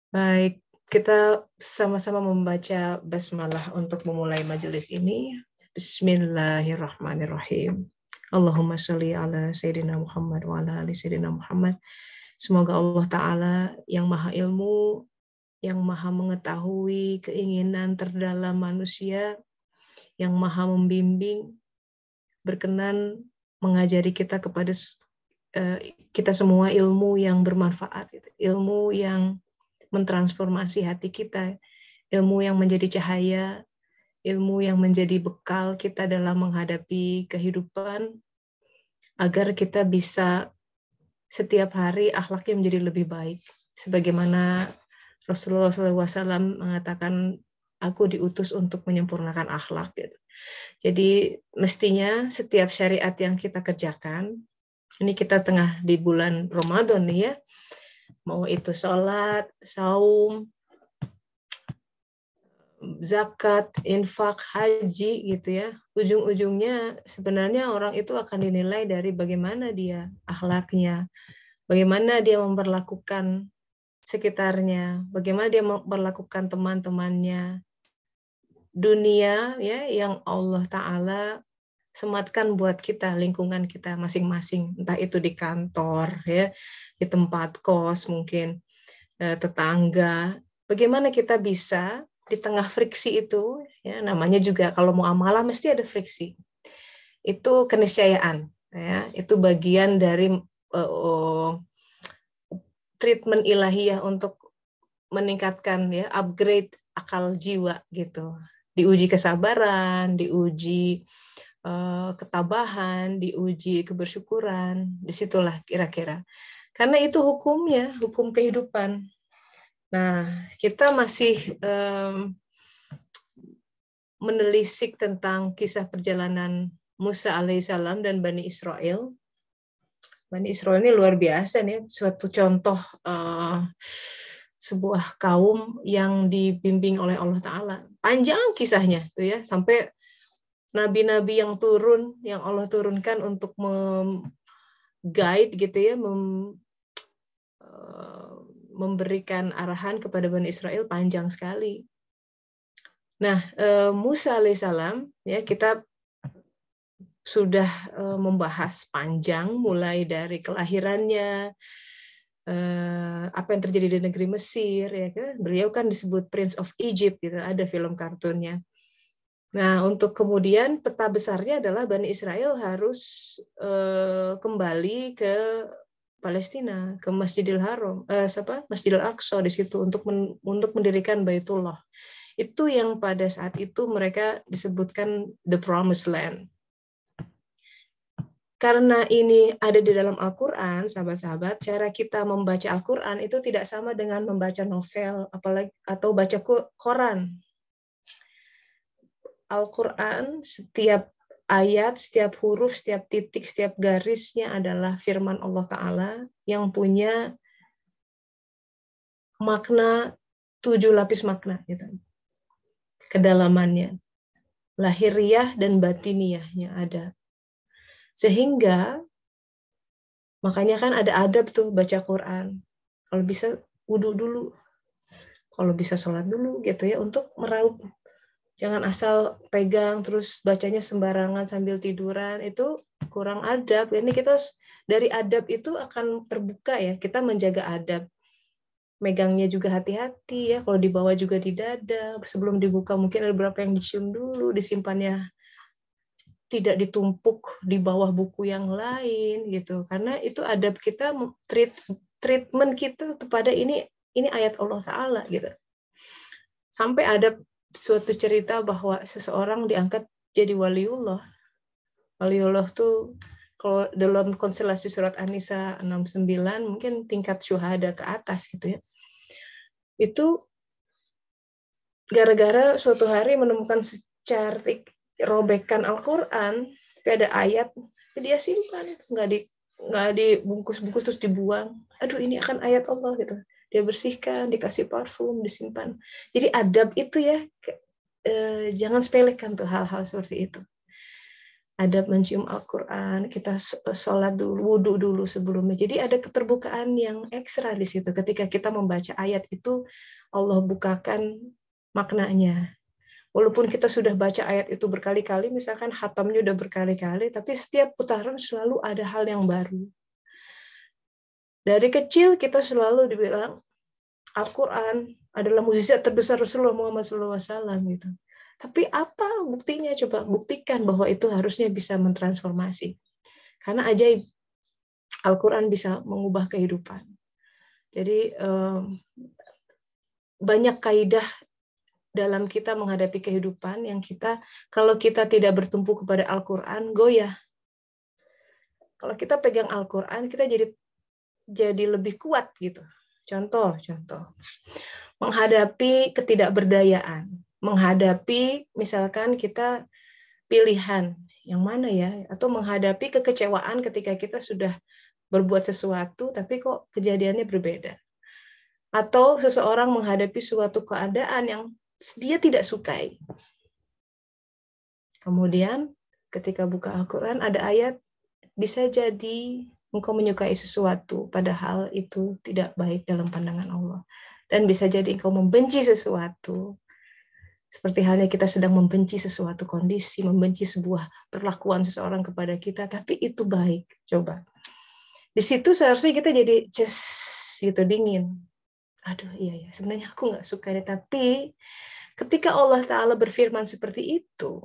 Baik, kita sama-sama membaca basmalah untuk memulai majelis ini. Bismillahirrahmanirrahim. Allahumma sholli ala Sayyidina Muhammad wa ala ali Sayyidina Muhammad. Semoga Allah Ta'ala yang maha ilmu, yang maha mengetahui keinginan terdalam manusia, yang maha membimbing, berkenan mengajari kita kepada kita semua ilmu yang bermanfaat, ilmu yang mentransformasi hati kita, ilmu yang menjadi cahaya, ilmu yang menjadi bekal kita dalam menghadapi kehidupan, agar kita bisa setiap hari akhlaknya menjadi lebih baik. Sebagaimana Rasulullah SAW mengatakan, aku diutus untuk menyempurnakan akhlak. Gitu. Jadi mestinya setiap syariat yang kita kerjakan, ini kita tengah di bulan Ramadan nih ya, mau itu sholat, saum, zakat, infak, haji gitu ya. Ujung-ujungnya sebenarnya orang itu akan dinilai dari bagaimana dia akhlaknya, bagaimana dia memperlakukan sekitarnya, bagaimana dia memperlakukan teman-temannya. Dunia ya yang Allah Ta'ala sematkan buat kita, lingkungan kita masing-masing, entah itu di kantor ya, di tempat kos mungkin, tetangga. Bagaimana kita bisa di tengah friksi itu, ya namanya juga kalau mau amalah mesti ada friksi. Itu keniscayaan, ya, itu bagian dari treatment ilahiyah untuk meningkatkan ya upgrade akal jiwa gitu. Diuji kesabaran, diuji ketabahan, diuji kebersyukuran, disitulah kira-kira. Karena itu hukumnya, hukum kehidupan. Nah, kita masih menelisik tentang kisah perjalanan Musa alaihissalam dan Bani Israel. Bani Israel ini luar biasa nih, suatu contoh sebuah kaum yang dibimbing oleh Allah Ta'ala. Panjang kisahnya tuh ya, sampai nabi-nabi yang turun, yang Allah turunkan untuk guide gitu ya, memberikan arahan kepada Bani Israel panjang sekali. Nah, Musa alaihissalam ya kita sudah membahas panjang mulai dari kelahirannya, apa yang terjadi di negeri Mesir ya kan. Beliau kan disebut Prince of Egypt gitu, ada film kartunnya. Nah, untuk kemudian peta besarnya adalah Bani Israel harus kembali ke Palestina, ke Masjidil Haram, Masjidil Aqsa di situ untuk mendirikan Baitullah. Itu yang pada saat itu mereka disebutkan the promised land. Karena ini ada di dalam Al-Quran, sahabat-sahabat, cara kita membaca Al-Quran itu tidak sama dengan membaca novel, apalagi atau baca Quran. Al-Quran, setiap ayat, setiap huruf, setiap titik, setiap garisnya adalah firman Allah Ta'ala yang punya makna 7 lapis makna. Gitu. Kedalamannya. Lahiriah dan batiniyahnya ada. Sehingga, makanya kan ada adab tuh baca Quran. Kalau bisa wudhu dulu. Kalau bisa sholat dulu gitu ya, untuk meraup. Jangan asal pegang terus bacanya sembarangan sambil tiduran, itu kurang adab. Ini kita dari adab itu akan terbuka ya, kita menjaga adab. Megangnya juga hati-hati ya, kalau dibawa juga di dada, sebelum dibuka mungkin ada beberapa yang dicium dulu, disimpannya tidak ditumpuk di bawah buku yang lain gitu. Karena itu adab kita, treatment kita kepada ini ayat Allah Ta'ala gitu. Sampai ada suatu cerita bahwa seseorang diangkat jadi waliullah. Waliullah tuh kalau dalam konstelasi surat An-Nisa 69 mungkin tingkat syuhada ke atas gitu ya. Itu gara-gara suatu hari menemukan secarik robekan Al-Qur'an, ada ayat, dia simpan, nggak dibungkus-bungkus terus dibuang. Aduh, ini akan ayat Allah gitu. Dia bersihkan, dikasih parfum, disimpan. Jadi adab itu ya, jangan sepelekan tuh hal-hal seperti itu. ada mencium Al-Quran, kita sholat dulu, wudhu dulu sebelumnya. Jadi ada keterbukaan yang ekstra di situ. Ketika kita membaca ayat itu, Allah bukakan maknanya. Walaupun kita sudah baca ayat itu berkali-kali, misalkan khatamnya udah berkali-kali, tapi setiap putaran selalu ada hal yang baru. Dari kecil kita selalu dibilang, Al-Quran adalah mukjizat terbesar Rasulullah Muhammad SAW gitu. Tapi apa buktinya? Coba buktikan bahwa itu harusnya bisa mentransformasi. Karena ajaib, Al-Quran bisa mengubah kehidupan. Jadi banyak kaidah dalam kita menghadapi kehidupan yang kita, kalau kita tidak bertumpu kepada Al-Quran, goyah. Kalau kita pegang Al-Quran, kita jadi lebih kuat gitu. Contoh. Menghadapi ketidakberdayaan, menghadapi misalkan kita pilihan yang mana ya, atau menghadapi kekecewaan ketika kita sudah berbuat sesuatu tapi kok kejadiannya berbeda, atau seseorang menghadapi suatu keadaan yang dia tidak sukai. Kemudian ketika buka Al-Quran ada ayat, bisa jadi engkau menyukai sesuatu padahal itu tidak baik dalam pandangan Allah. Dan bisa jadi engkau membenci sesuatu. Seperti halnya kita sedang membenci sesuatu kondisi, membenci sebuah perlakuan seseorang kepada kita, tapi itu baik. Coba. Di situ seharusnya kita jadi gitu, dingin. Aduh, iya ya, sebenarnya aku nggak suka ini. Tapi ketika Allah Ta'ala berfirman seperti itu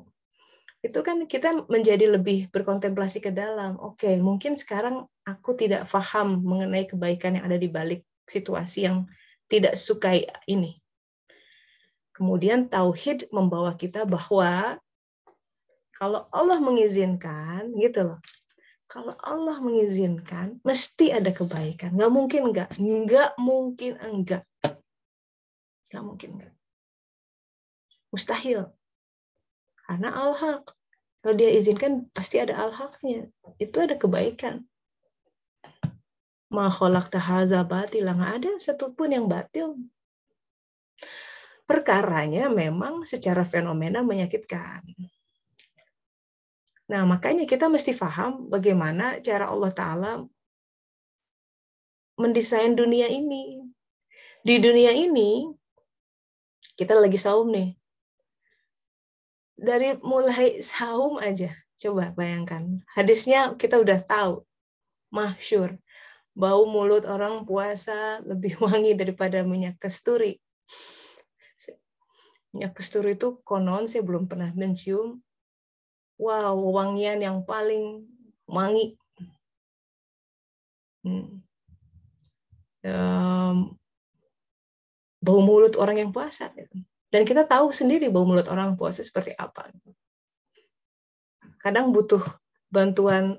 kan kita menjadi lebih berkontemplasi ke dalam. Oke, mungkin sekarang aku tidak paham mengenai kebaikan yang ada di balik situasi yang tidak sukai ini. Kemudian tauhid membawa kita bahwa kalau Allah mengizinkan, gitu loh. Kalau Allah mengizinkan, mesti ada kebaikan. Nggak mungkin enggak. Nggak mungkin enggak. Nggak mungkin enggak. Mustahil. Karena al-haq. Kalau dia izinkan, pasti ada al-haqnya. Itu ada kebaikan. Ma khalaqta hadza batila, nggak ada satupun yang batil. Perkaranya memang secara fenomena menyakitkan. Nah, makanya kita mesti paham bagaimana cara Allah Ta'ala mendesain dunia ini. Di dunia ini, kita lagi saum nih. Dari mulai saum aja, coba bayangkan. Hadisnya kita udah tahu, masyhur. Bau mulut orang puasa lebih wangi daripada minyak kasturi. Minyak kasturi itu konon, saya belum pernah mencium. Wow, wangian yang paling wangi. Bau mulut orang yang puasa. Dan kita tahu sendiri bau mulut orang puasa seperti apa. Kadang butuh bantuan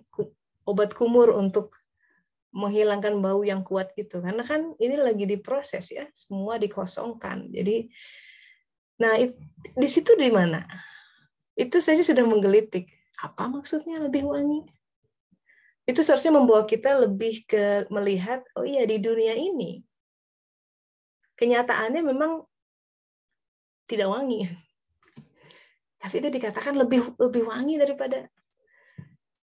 obat kumur untuk menghilangkan bau yang kuat itu. Karena kan ini lagi diproses ya, semua dikosongkan. Jadi, nah di situ di mana? Itu saja sudah menggelitik. Apa maksudnya lebih wangi? Itu seharusnya membawa kita lebih ke melihat, oh iya di dunia ini, kenyataannya memang tidak wangi. Tapi itu dikatakan lebih wangi daripada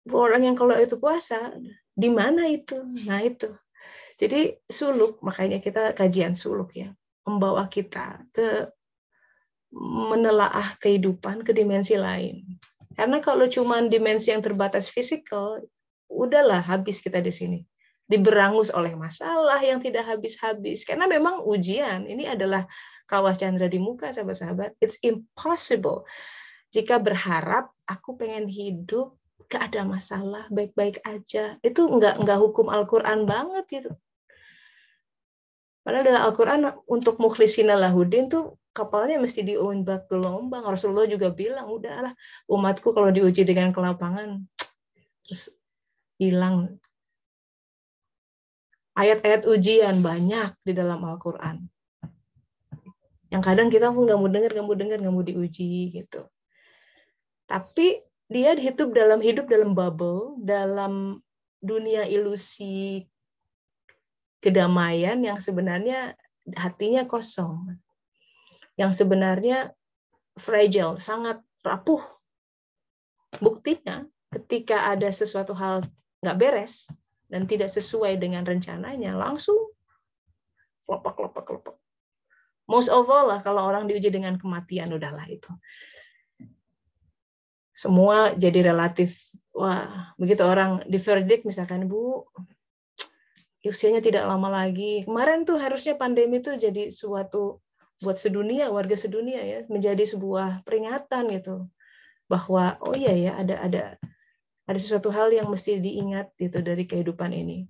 orang yang kalau itu puasa. Di mana itu? Nah itu. Jadi suluk, makanya kita kajian suluk ya, membawa kita ke menelaah kehidupan ke dimensi lain. Karena kalau cuma dimensi yang terbatas fisikal, udahlah habis kita di sini. Diberangus oleh masalah yang tidak habis-habis. Karena memang ujian, ini adalah kawah candra di muka, sahabat-sahabat. It's impossible. Jika berharap, aku pengen hidup, gak ada masalah, baik-baik aja. Itu nggak hukum Al-Quran banget gitu. Padahal dalam Al-Quran untuk mukhlisina lahudin tuh kapalnya mesti diombak gelombang. Rasulullah juga bilang, udahlah umatku kalau diuji dengan kelapangan, terus hilang. Ayat-ayat ujian banyak di dalam Al-Quran. Yang kadang kita pun nggak mau diuji gitu. Tapi dia hidup dalam bubble, dalam dunia ilusi kedamaian yang sebenarnya hatinya kosong. Yang sebenarnya fragile, sangat rapuh. Buktinya, ketika ada sesuatu hal nggak beres dan tidak sesuai dengan rencananya, langsung kelopak. Most of all lah, kalau orang diuji dengan kematian, udahlah itu. Semua jadi relatif. Wah, begitu orang di verdict misalkan, Bu, usianya tidak lama lagi. Kemarin tuh harusnya pandemi tuh jadi suatu buat sedunia, warga sedunia ya, menjadi sebuah peringatan gitu. Bahwa oh iya ya, ada sesuatu hal yang mesti diingat gitu dari kehidupan ini.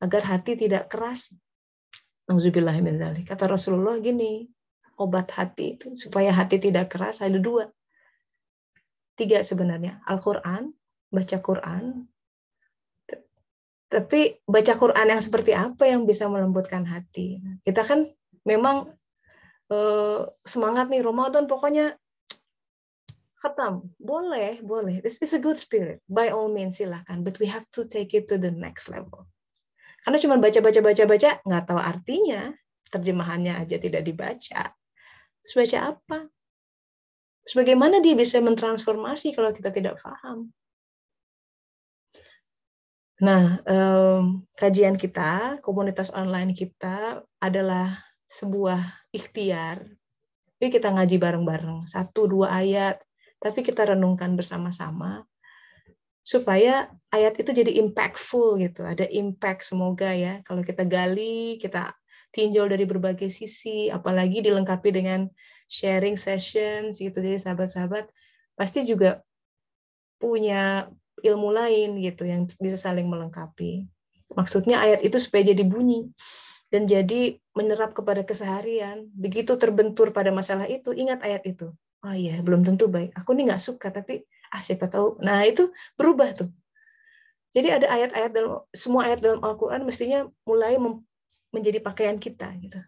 Agar hati tidak keras. Auzubillah min dzalik. Kata Rasulullah gini, obat hati itu supaya hati tidak keras ada 2. 3 sebenarnya. Al-Qur'an, baca Qur'an. Tapi baca Qur'an yang seperti apa yang bisa melembutkan hati? Kita kan memang semangat nih Ramadan pokoknya khatam. Boleh. This is a good spirit. By all means silakan, but we have to take it to the next level. Karena cuma baca, nggak tahu artinya, terjemahannya aja tidak dibaca. Terus baca apa? Terus bagaimana dia bisa mentransformasi kalau kita tidak paham? Nah, kajian kita, komunitas online kita adalah sebuah ikhtiar. Jadi kita ngaji bareng-bareng, 1-2 ayat, tapi kita renungkan bersama-sama. Supaya ayat itu jadi impactful gitu, ada impact semoga ya. Kalau kita gali, kita tinjau dari berbagai sisi, apalagi dilengkapi dengan sharing sessions gitu, jadi sahabat-sahabat pasti juga punya ilmu lain gitu yang bisa saling melengkapi. Maksudnya ayat itu supaya jadi bunyi dan jadi menyerap kepada keseharian. Begitu terbentur pada masalah itu, ingat ayat itu. Oh iya, belum tentu baik. Aku nih nggak suka, tapi siapa tahu. Nah, itu berubah tuh. Jadi ada ayat-ayat semua ayat dalam Al-Qur'an mestinya mulai menjadi pakaian kita gitu.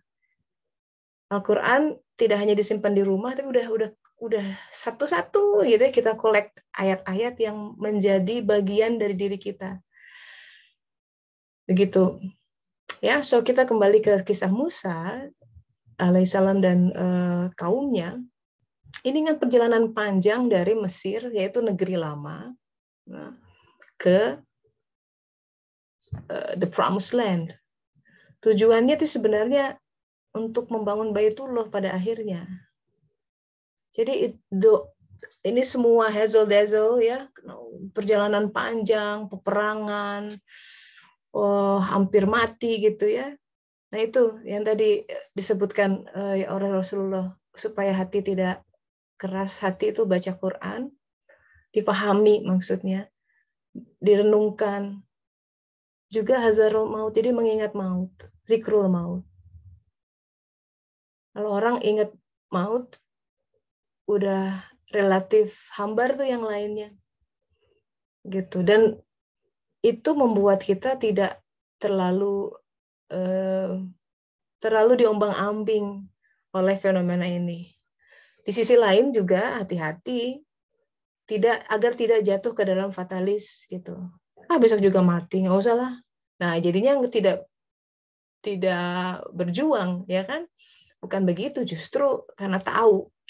Al-Qur'an tidak hanya disimpan di rumah, tapi udah satu-satu gitu ya, kita collect ayat-ayat yang menjadi bagian dari diri kita. Begitu. Ya, so kita kembali ke kisah Musa alaihissalam dan kaumnya. Ini kan perjalanan panjang dari Mesir, yaitu negeri lama, ke the promised land. Tujuannya itu sebenarnya untuk membangun Baitullah pada akhirnya. Jadi ini semua hassle-dazzle ya, perjalanan panjang, peperangan, hampir mati gitu ya. Nah itu yang tadi disebutkan oleh Rasulullah, supaya hati tidak keras hati itu baca Quran, dipahami maksudnya, direnungkan. Juga hazarul maut, jadi mengingat maut, zikrul maut. Kalau orang ingat maut, udah relatif hambar tuh yang lainnya. Gitu. Dan itu membuat kita tidak terlalu diombang-ambing oleh fenomena ini. Di sisi lain juga hati-hati agar tidak jatuh ke dalam fatalis gitu. Besok juga mati, nggak usah lah. Nah, jadinya tidak berjuang, ya kan? Bukan begitu, justru karena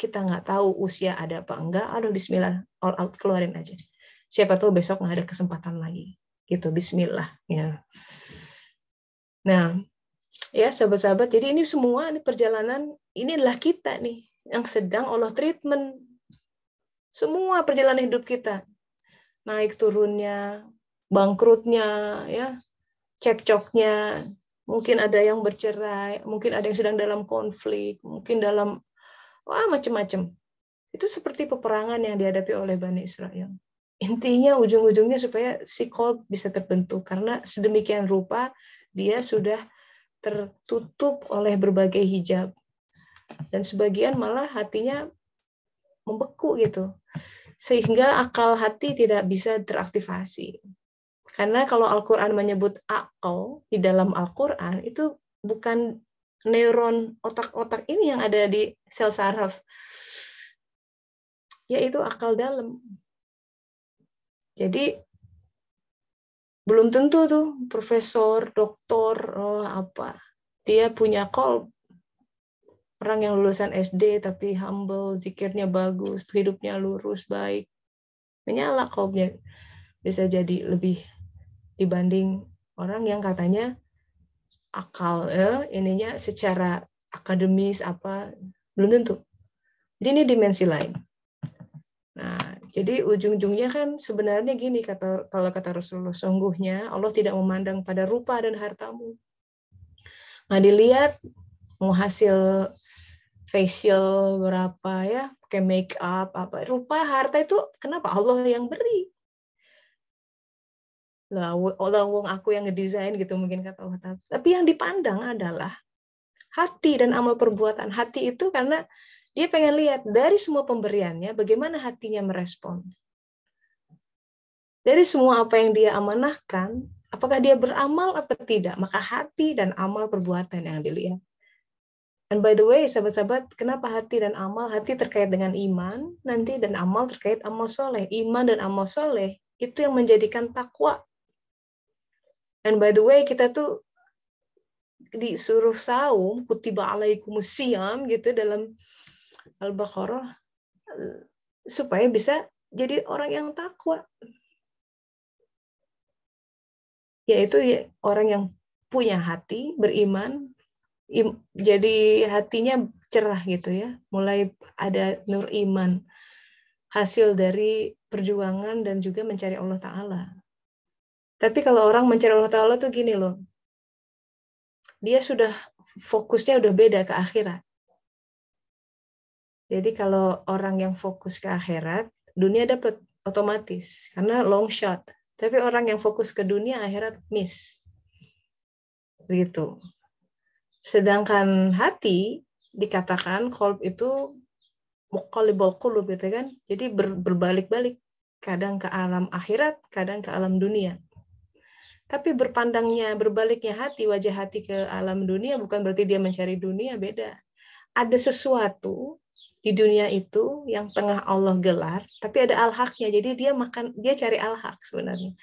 kita nggak tahu usia ada apa enggak, bismillah, all out, keluarin aja. Siapa tahu besok nggak ada kesempatan lagi. Gitu, bismillah. Ya. Nah, ya sahabat-sahabat, jadi ini semua perjalanan, ini adalah kita nih, yang sedang Allah treatment. Semua perjalanan hidup kita. Naik turunnya, bangkrutnya, ya, cekcoknya, mungkin ada yang bercerai, mungkin ada yang sedang dalam konflik, mungkin dalam macam-macam. Itu seperti peperangan yang dihadapi oleh Bani Israel. Intinya ujung-ujungnya supaya si qalb bisa terbentuk, karena sedemikian rupa dia sudah tertutup oleh berbagai hijab. Dan sebagian malah hatinya membeku gitu. Sehingga akal hati tidak bisa teraktivasi. Karena kalau Al-Quran menyebut akal di dalam Al-Quran, itu bukan neuron otak-otak ini yang ada di sel saraf, yaitu akal dalam. Jadi belum tentu tuh profesor, doktor, dia punya qalb. Orang yang lulusan SD tapi humble, zikirnya bagus, hidupnya lurus, baik. menyala kolbnya, bisa jadi lebih dibanding orang yang katanya akal ininya secara akademis apa belum tentu. Jadi ini dimensi lain. Nah, jadi ujung-ujungnya kan sebenarnya gini, kalau kata Rasulullah, sungguhnya Allah tidak memandang pada rupa dan hartamu. Nah, dilihat mau hasil facial berapa ya, pakai make up apa, rupa harta itu kenapa Allah yang beri? Lah, wong aku yang ngedesain gitu mungkin kata Allah. Tapi yang dipandang adalah hati dan amal perbuatan. Hati itu karena dia pengen lihat dari semua pemberiannya bagaimana hatinya merespon. Dari semua apa yang dia amanahkan, apakah dia beramal atau tidak, maka hati dan amal perbuatan yang dilihat. And by the way, sahabat-sahabat, kenapa hati dan amal? Hati terkait dengan iman, nanti dan amal terkait amal soleh. Iman dan amal soleh itu yang menjadikan takwa. And by the way, kita tuh disuruh saum, kutiba alaikumus siyam gitu dalam Al-Baqarah, supaya bisa jadi orang yang takwa. Yaitu orang yang punya hati, beriman, jadi hatinya cerah gitu ya, mulai ada nur iman, hasil dari perjuangan dan juga mencari Allah Ta'ala. Tapi kalau orang mencari Allah Ta'ala tuh gini loh, dia sudah fokusnya udah beda ke akhirat. Jadi kalau orang yang fokus ke akhirat, dunia dapat otomatis, karena long shot. Tapi orang yang fokus ke dunia, akhirat miss. Begitu. Sedangkan hati dikatakan qalb itu muqallibul qulub gitu kan. Jadi berbalik-balik, kadang ke alam akhirat, kadang ke alam dunia. Tapi berbaliknya hati, wajah hati ke alam dunia bukan berarti dia mencari dunia, beda. Ada sesuatu di dunia itu yang tengah Allah gelar, tapi ada al-haqnya. Jadi dia cari al-haq sebenarnya.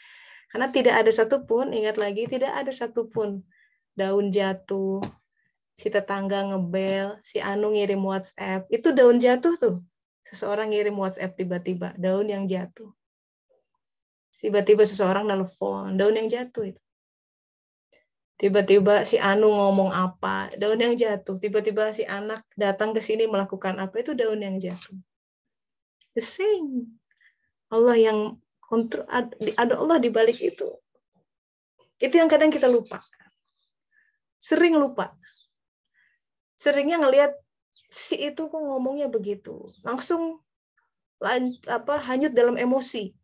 Karena tidak ada satupun, ingat lagi, tidak ada satupun daun jatuh, si tetangga ngebel, si Anu ngirim WhatsApp, itu daun jatuh tuh. Seseorang ngirim WhatsApp tiba-tiba, daun yang jatuh. Tiba-tiba seseorang nelfon, daun yang jatuh itu. Tiba-tiba si Anu ngomong apa, daun yang jatuh. Tiba-tiba si anak datang ke sini melakukan apa, itu daun yang jatuh. The same. Allah yang kontrol, ada Allah di balik itu. Itu yang kadang kita lupa. Sering lupa. Seringnya ngelihat si itu kok ngomongnya begitu. Langsung hanyut dalam emosi.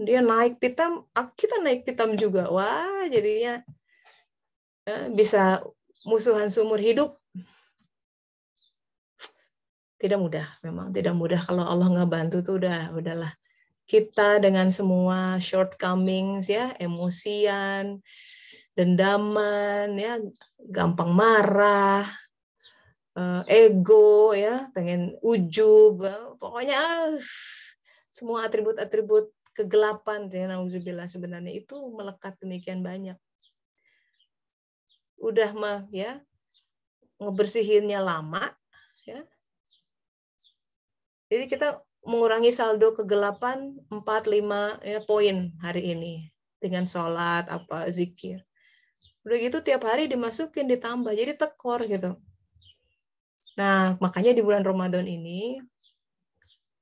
Dia naik pitam, kita naik pitam juga. Wah, jadinya bisa musuhan seumur hidup. Tidak mudah, memang tidak mudah. Kalau Allah nggak bantu tuh udahlah. Kita dengan semua shortcomings ya, emosian, dendaman ya, gampang marah, ego ya, pengen ujub, pokoknya semua atribut-atribut kegelapan ya, nauzubillah, sebenarnya itu melekat demikian banyak. Udah mah ya ngebersihinnya lama ya. Jadi kita mengurangi saldo kegelapan 4-5 ya, poin hari ini dengan sholat apa zikir. Udah gitu tiap hari dimasukin ditambah jadi tekor gitu. Nah, makanya di bulan Ramadan ini,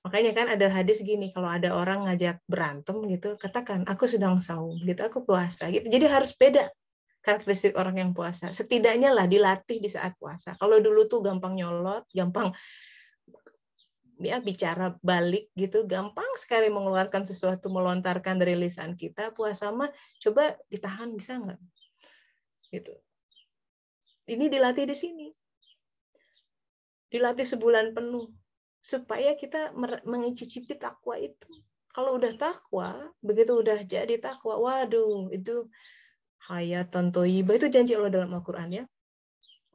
makanya kan ada hadis gini, kalau ada orang ngajak berantem gitu, katakan aku sedang saum gitu, aku puasa gitu. Jadi harus beda karakteristik orang yang puasa. Setidaknya lah dilatih di saat puasa. Kalau dulu tuh gampang nyolot, gampang ya bicara balik gitu, gampang sekali mengeluarkan sesuatu, melontarkan dari lisan kita. Puasa mah coba ditahan, bisa nggak? Gitu. Ini dilatih di sini. Dilatih sebulan penuh supaya kita mengicicipi takwa itu. Kalau udah takwa, begitu udah jadi takwa, waduh, itu hayatan thayyibah, itu janji Allah dalam Al-Qur'an ya.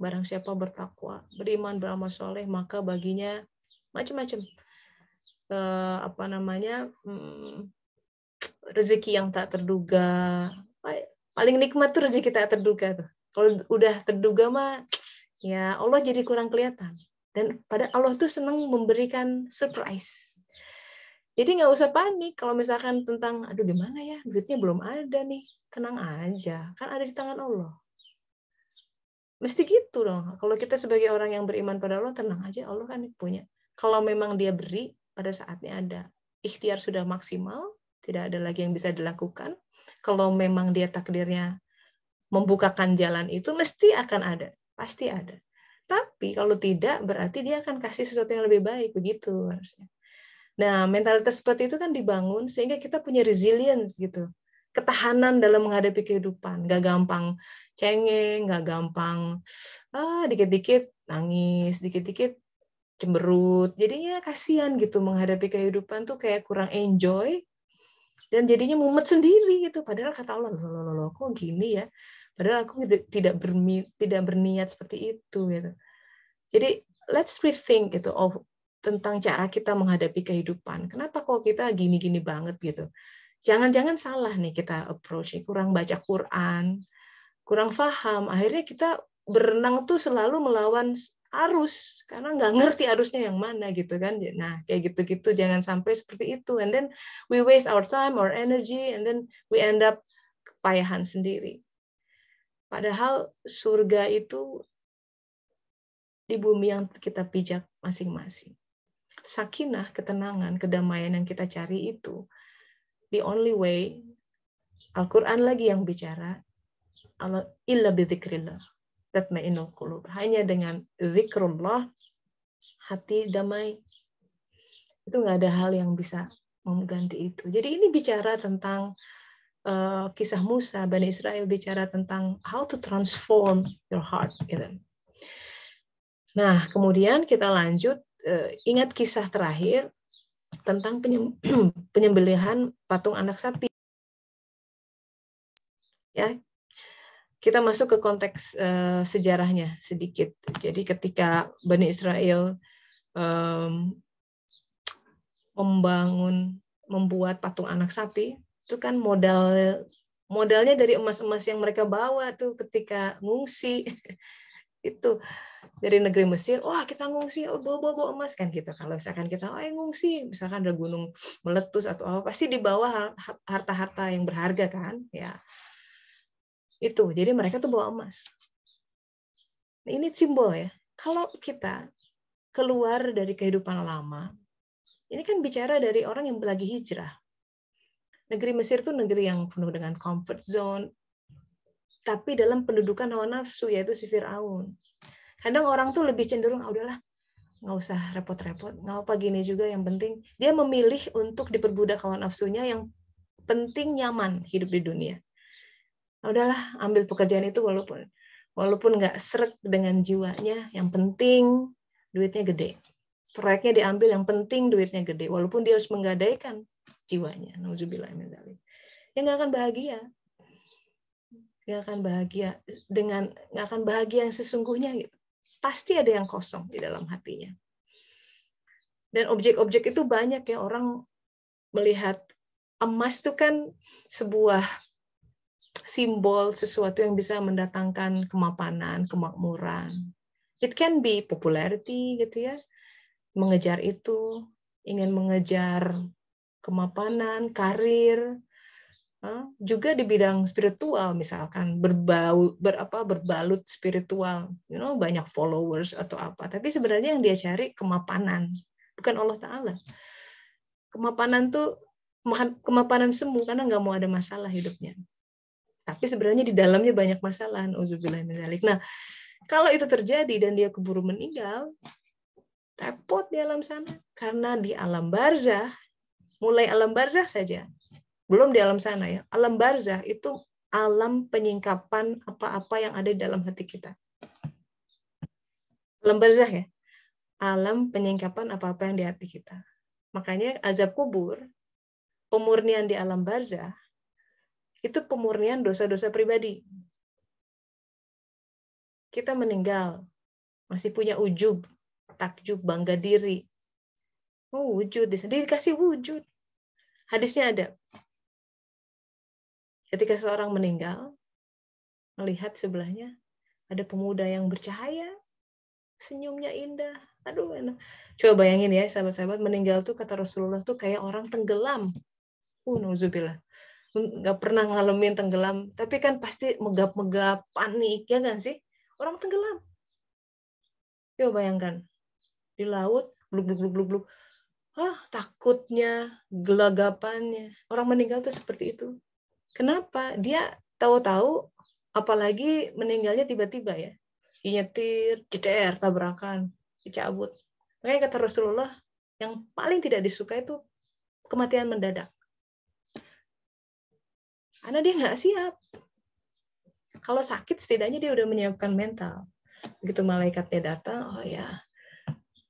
Barang siapa bertakwa, beriman, beramal soleh, maka baginya macam-macam rezeki yang tak terduga. Paling nikmat tuh rezeki tak terduga tuh. Kalau udah terduga mah ya Allah jadi kurang kelihatan. Dan pada Allah tuh senang memberikan surprise. Jadi nggak usah panik kalau misalkan tentang, aduh gimana ya, duitnya belum ada nih. Tenang aja, kan ada di tangan Allah. Mesti gitu dong. Kalau kita sebagai orang yang beriman pada Allah, tenang aja, Allah kan punya. Kalau memang dia beri, pada saatnya ada. Ikhtiar sudah maksimal, tidak ada lagi yang bisa dilakukan. Kalau memang dia takdirnya membukakan jalan itu, mesti akan ada. Pasti ada. Tapi kalau tidak, berarti dia akan kasih sesuatu yang lebih baik. Begitu harusnya. Nah, mentalitas seperti itu kan dibangun sehingga kita punya resilience gitu. Ketahanan dalam menghadapi kehidupan. Nggak gampang cengeng, nggak gampang dikit-dikit nangis, dikit-dikit cemberut. Jadinya kasihan gitu menghadapi kehidupan tuh kayak kurang enjoy dan jadinya mumet sendiri gitu. Padahal kata Allah, loh, kok gini ya? Padahal aku tidak berniat seperti itu gitu. Jadi let's rethink gitu tentang cara kita menghadapi kehidupan. Kenapa kok kita gini-gini banget gitu? Jangan-jangan salah nih kita approach, kurang baca Quran, kurang paham. Akhirnya kita berenang tuh selalu melawan arus karena nggak ngerti arusnya yang mana gitu kan. Nah, kayak gitu-gitu jangan sampai seperti itu. And then we waste our time, our energy, and then we end up kepayahan sendiri. Padahal surga itu di bumi yang kita pijak masing-masing. Sakinah, ketenangan, kedamaian yang kita cari itu, the only way, Al-Quran lagi yang bicara, illa bidzikrillah, tatma'innul qulub. Hanya dengan zikrullah, hati damai. Itu nggak ada hal yang bisa mengganti itu. Jadi ini bicara tentang kisah Musa, Bani Israel bicara tentang how to transform your heart. Gitu. Nah, kemudian kita lanjut, ingat kisah terakhir tentang penyembelihan patung anak sapi. Ya, kita masuk ke konteks sejarahnya sedikit. Jadi ketika Bani Israel membuat patung anak sapi, itu kan modalnya dari emas-emas yang mereka bawa tuh ketika ngungsi. Itu dari negeri Mesir, wah kita ngungsi, bawa emas kan gitu. Kalau misalkan kita ngungsi, misalkan ada gunung meletus atau apa, pasti dibawa harta-harta yang berharga kan, ya. Itu, jadi mereka tuh bawa emas. Ini simbol ya. Kalau kita keluar dari kehidupan lama, ini kan bicara dari orang yang lagi hijrah. Negeri Mesir tuh negeri yang penuh dengan comfort zone, tapi dalam pendudukan hawa nafsu, yaitu si Fir'aun. Kadang orang tuh lebih cenderung, udahlah, nggak usah repot-repot, nggak apa gini juga, yang penting dia memilih untuk diperbudak hawa nafsunya, yang penting nyaman hidup di dunia. Udahlah, ambil pekerjaan itu walaupun nggak seret dengan jiwanya, yang penting duitnya gede. Proyeknya diambil, yang penting duitnya gede, walaupun dia harus menggadaikan jiwanya. Nauzubillah min dzalik. Ya nggak akan bahagia. Nggak akan bahagia yang sesungguhnya gitu. Pasti ada yang kosong di dalam hatinya. Dan objek-objek itu banyak ya, orang melihat emas itu kan sebuah simbol sesuatu yang bisa mendatangkan kemapanan, kemakmuran. It can be popularity gitu ya, mengejar itu, ingin mengejar kemapanan, karir, juga di bidang spiritual misalkan berbalut spiritual, banyak followers atau apa, tapi sebenarnya yang dia cari kemapanan, bukan Allah Ta'ala. Kemapanan semu karena nggak mau ada masalah hidupnya, tapi sebenarnya di dalamnya banyak masalah. Nauzubillah min dzalik. Nah, kalau itu terjadi dan dia keburu meninggal, repot di alam sana, karena di alam barzah, mulai alam barzah saja, belum di alam sana ya. Alam barzah itu alam penyingkapan apa-apa yang ada di dalam hati kita. Alam barzah ya. Alam penyingkapan apa-apa yang di hati kita. Makanya azab kubur, pemurnian di alam barzah, itu pemurnian dosa-dosa pribadi. Kita meninggal, masih punya ujub, takjub, bangga diri. Wujud, dikasih wujud. Hadisnya ada. Ketika seorang meninggal, melihat sebelahnya ada pemuda yang bercahaya, senyumnya indah. Aduh, enak. Coba bayangin ya, sahabat-sahabat, meninggal tuh kata Rasulullah tuh kayak orang tenggelam. Nauzubillah. Nggak pernah ngalamin tenggelam, tapi kan pasti megap-megap, panik, ya kan sih? Orang tenggelam. Coba bayangkan, di laut, bluk, bluk, bluk, bluk, bluk. Takutnya, gelagapannya. Orang meninggal tuh seperti itu. Kenapa? Dia tahu-tahu, apalagi meninggalnya tiba-tiba ya. Nyetir, jeder, tabrakan, dicabut. Makanya kata Rasulullah, yang paling tidak disuka itu kematian mendadak. Karena dia nggak siap. Kalau sakit, setidaknya dia udah menyiapkan mental. Begitu malaikatnya datang, oh ya.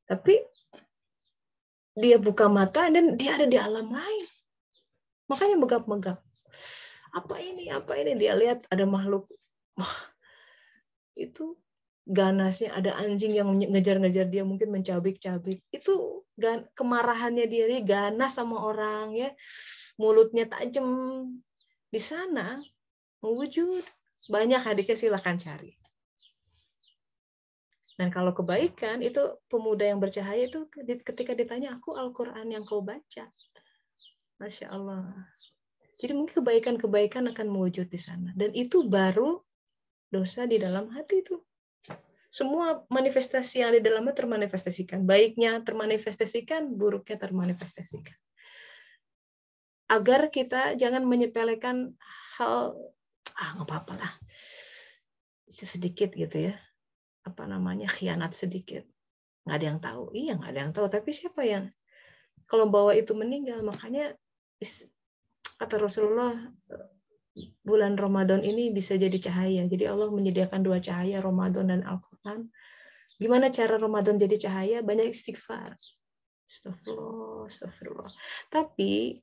Tapi dia buka mata dan dia ada di alam lain. Makanya megap-megap. Apa ini? Apa ini? Dia lihat ada makhluk. Wah, itu ganasnya, ada anjing yang ngejar-ngejar dia, mungkin mencabik-cabik. Itu kemarahannya dia ganas sama orang ya. Mulutnya tajam. Di sana mewujud. Banyak hadisnya, silahkan cari. Dan kalau kebaikan, itu pemuda yang bercahaya itu ketika ditanya, aku Al-Quran yang kau baca. Masya Allah. Jadi mungkin kebaikan-kebaikan akan mewujud di sana. Dan itu baru dosa di dalam hati itu. Semua manifestasi yang di dalamnya termanifestasikan. Baiknya termanifestasikan, buruknya termanifestasikan. Agar kita jangan menyepelekan hal, nggak apa-apa lah. Sedikit gitu ya. Apa namanya, khianat sedikit. Nggak ada yang tahu. Iya, nggak ada yang tahu. Tapi siapa yang, kalau bawa itu meninggal, makanya kata Rasulullah, bulan Ramadan ini bisa jadi cahaya. Jadi Allah menyediakan dua cahaya, Ramadan dan Al-Quran. Gimana cara Ramadan jadi cahaya? Banyak istighfar. Astagfirullah, astagfirullah. Tapi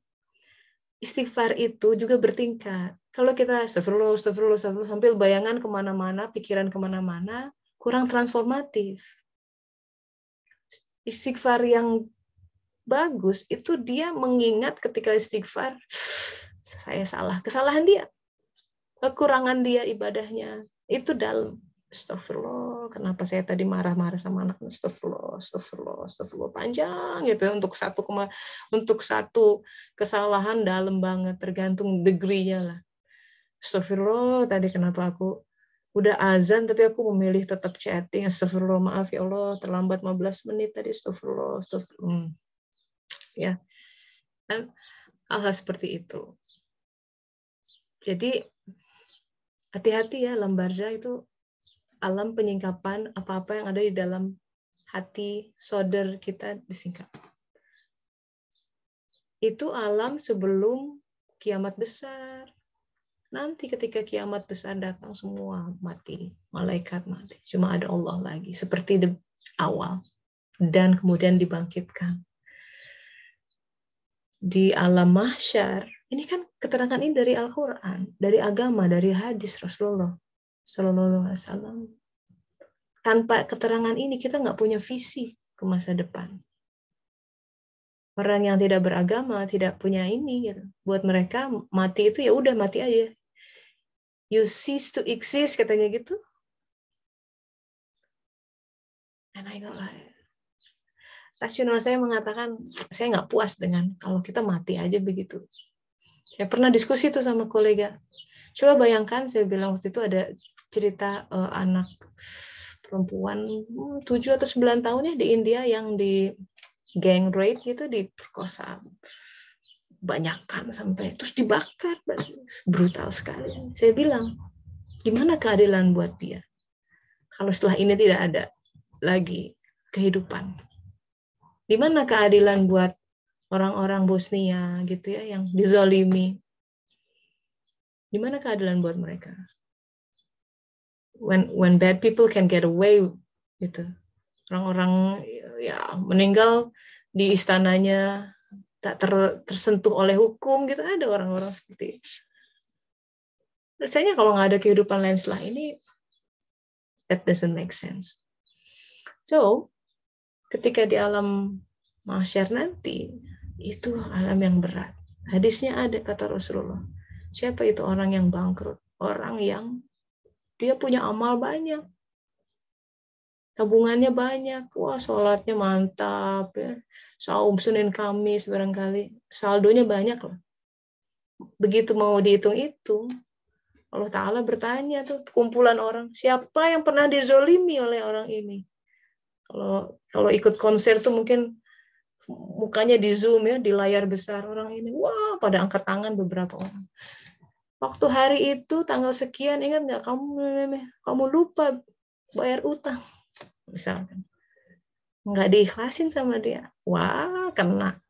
istighfar itu juga bertingkat. Kalau kita astagfirullah, astagfirullah, astagfirullah, sambil bayangan kemana-mana, pikiran kemana-mana, kurang transformatif. Istighfar yang bagus itu dia mengingat ketika istighfar, saya salah, kesalahan dia, kekurangan dia ibadahnya, itu dalam. Astagfirullah, kenapa saya tadi marah-marah sama anak? Astagfirullah, astagfirullah, astagfirullah, panjang gitu untuk satu kesalahan dalam banget, tergantung degree-nya lah. Astagfirullah, tadi kenapa aku udah azan tapi aku memilih tetap chatting. Astagfirullah, maaf ya Allah, terlambat 15 menit tadi. Astagfirullah, astagfirullah. Ya. Dan hal-hal seperti itu. Jadi hati-hati ya, alam barzah itu alam penyingkapan apa-apa yang ada di dalam hati saudara kita disingkap. Itu alam sebelum kiamat besar. Nanti ketika kiamat besar datang, semua mati, malaikat mati. Cuma ada Allah lagi, seperti di awal. Dan kemudian dibangkitkan. Di alam mahsyar, ini kan keterangan ini dari Al-Quran, dari agama, dari hadis Rasulullah Sallallahu Alaihi Wasallam. Tanpa keterangan ini kita nggak punya visi ke masa depan. Orang yang tidak beragama tidak punya ini. Gitu. Buat mereka mati itu ya udah mati aja. You cease to exist katanya gitu. And I don't like. Rasional saya mengatakan saya nggak puas dengan kalau kita mati aja begitu. Saya pernah diskusi tuh sama kolega. Coba bayangkan, saya bilang waktu itu ada cerita anak perempuan 7 atau 9 tahun ya di India yang di gang rape gitu, diperkosa banyakkan sampai terus dibakar, brutal sekali. Saya bilang, gimana keadilan buat dia kalau setelah ini tidak ada lagi kehidupan? Di mana keadilan buat orang-orang Bosnia gitu ya yang dizolimi? Di mana keadilan buat mereka? When bad people can get away gitu. Orang-orang ya meninggal di istananya tak tersentuh oleh hukum gitu, ada orang-orang seperti itu. Rasanya kalau nggak ada kehidupan lain setelah ini, that doesn't make sense. So, ketika di alam mahsyar nanti, itu alam yang berat. Hadisnya ada, kata Rasulullah. Siapa itu orang yang bangkrut? Orang yang dia punya amal banyak. tabungannya banyak, wah sholatnya mantap ya, saum Senin Kamis barangkali, saldonya banyak loh. Begitu mau dihitung-hitung, Allah Ta'ala bertanya tuh, kumpulan orang, siapa yang pernah dizolimi oleh orang ini? Kalau ikut konser tuh mungkin mukanya di zoom ya, di layar besar orang ini, wah pada angkat tangan beberapa orang. Waktu hari itu tanggal sekian, ingat nggak kamu lupa bayar utang, misalkan, nggak diikhlasin sama dia, wah kena.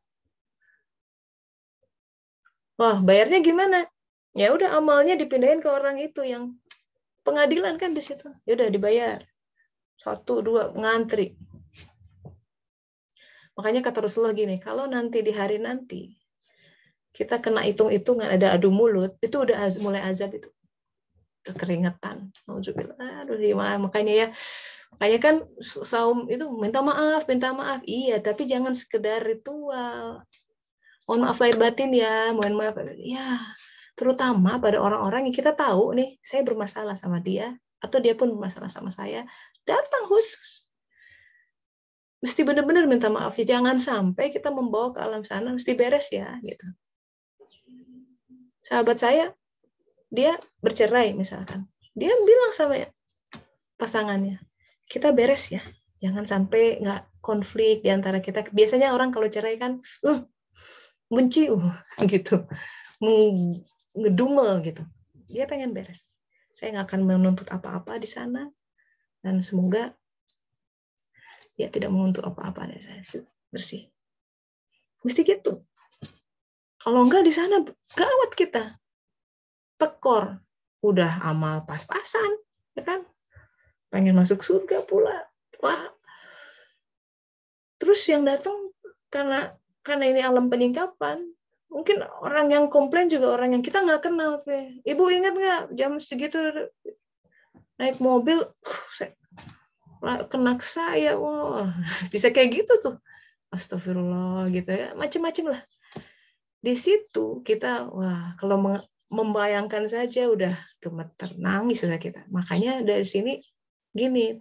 Wah bayarnya gimana? Ya udah amalnya dipindahin ke orang itu yang pengadilan kan di situ. Ya udah dibayar. 1, 2 ngantri. Makanya kata Rasulullah gini, kalau nanti di hari nanti kita kena hitung-hitungan, ada adu mulut, itu udah mulai azab itu. Udah keringetan. Aduh, makanya kan saum itu minta maaf. Iya, tapi jangan sekedar ritual. Mohon maaf lahir batin ya, mohon maaf. Ya, terutama pada orang-orang yang kita tahu nih, saya bermasalah sama dia, atau dia pun bermasalah sama saya, datang khusus. Mesti benar-benar minta maaf ya, jangan sampai kita membawa ke alam sana, mesti beres ya, gitu. Sahabat saya, dia bercerai misalkan, dia bilang sama pasangannya, kita beres ya, jangan sampai nggak konflik di antara kita. Biasanya orang kalau cerai kan, benci, gitu, ngedumel gitu. Dia pengen beres. Saya nggak akan menuntut apa-apa di sana, dan semoga dia tidak menuntut apa-apa dari saya, bersih. Mesti gitu. Kalau enggak di sana gawat kita. Tekor, udah amal pas-pasan, ya kan? Pengen masuk surga pula. Wah. Terus yang datang karena ini alam penyingkapan, mungkin orang yang komplain juga orang yang kita nggak kenal. Ibu ingat nggak jam segitu naik mobil, kena saya, wah bisa kayak gitu tuh, astagfirullah gitu ya, macem-macem lah. Di situ kita, wah kalau membayangkan saja udah gemeter, nangis sudah kita. Makanya dari sini gini,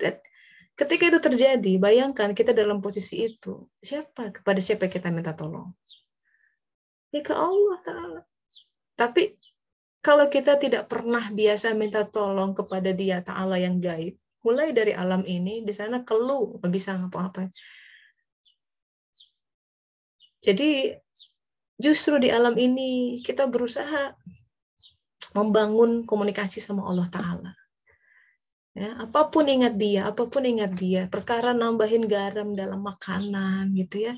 ketika itu terjadi, bayangkan kita dalam posisi itu, kepada siapa kita minta tolong? Ya ke Allah Ta'ala. Tapi kalau kita tidak pernah biasa minta tolong kepada Dia Ta'ala yang gaib, mulai dari alam ini, di sana keluh, nggak bisa ngapa-ngapain. Jadi justru di alam ini kita berusaha membangun komunikasi sama Allah Ta'ala. Ya, apapun ingat dia, perkara nambahin garam dalam makanan gitu ya,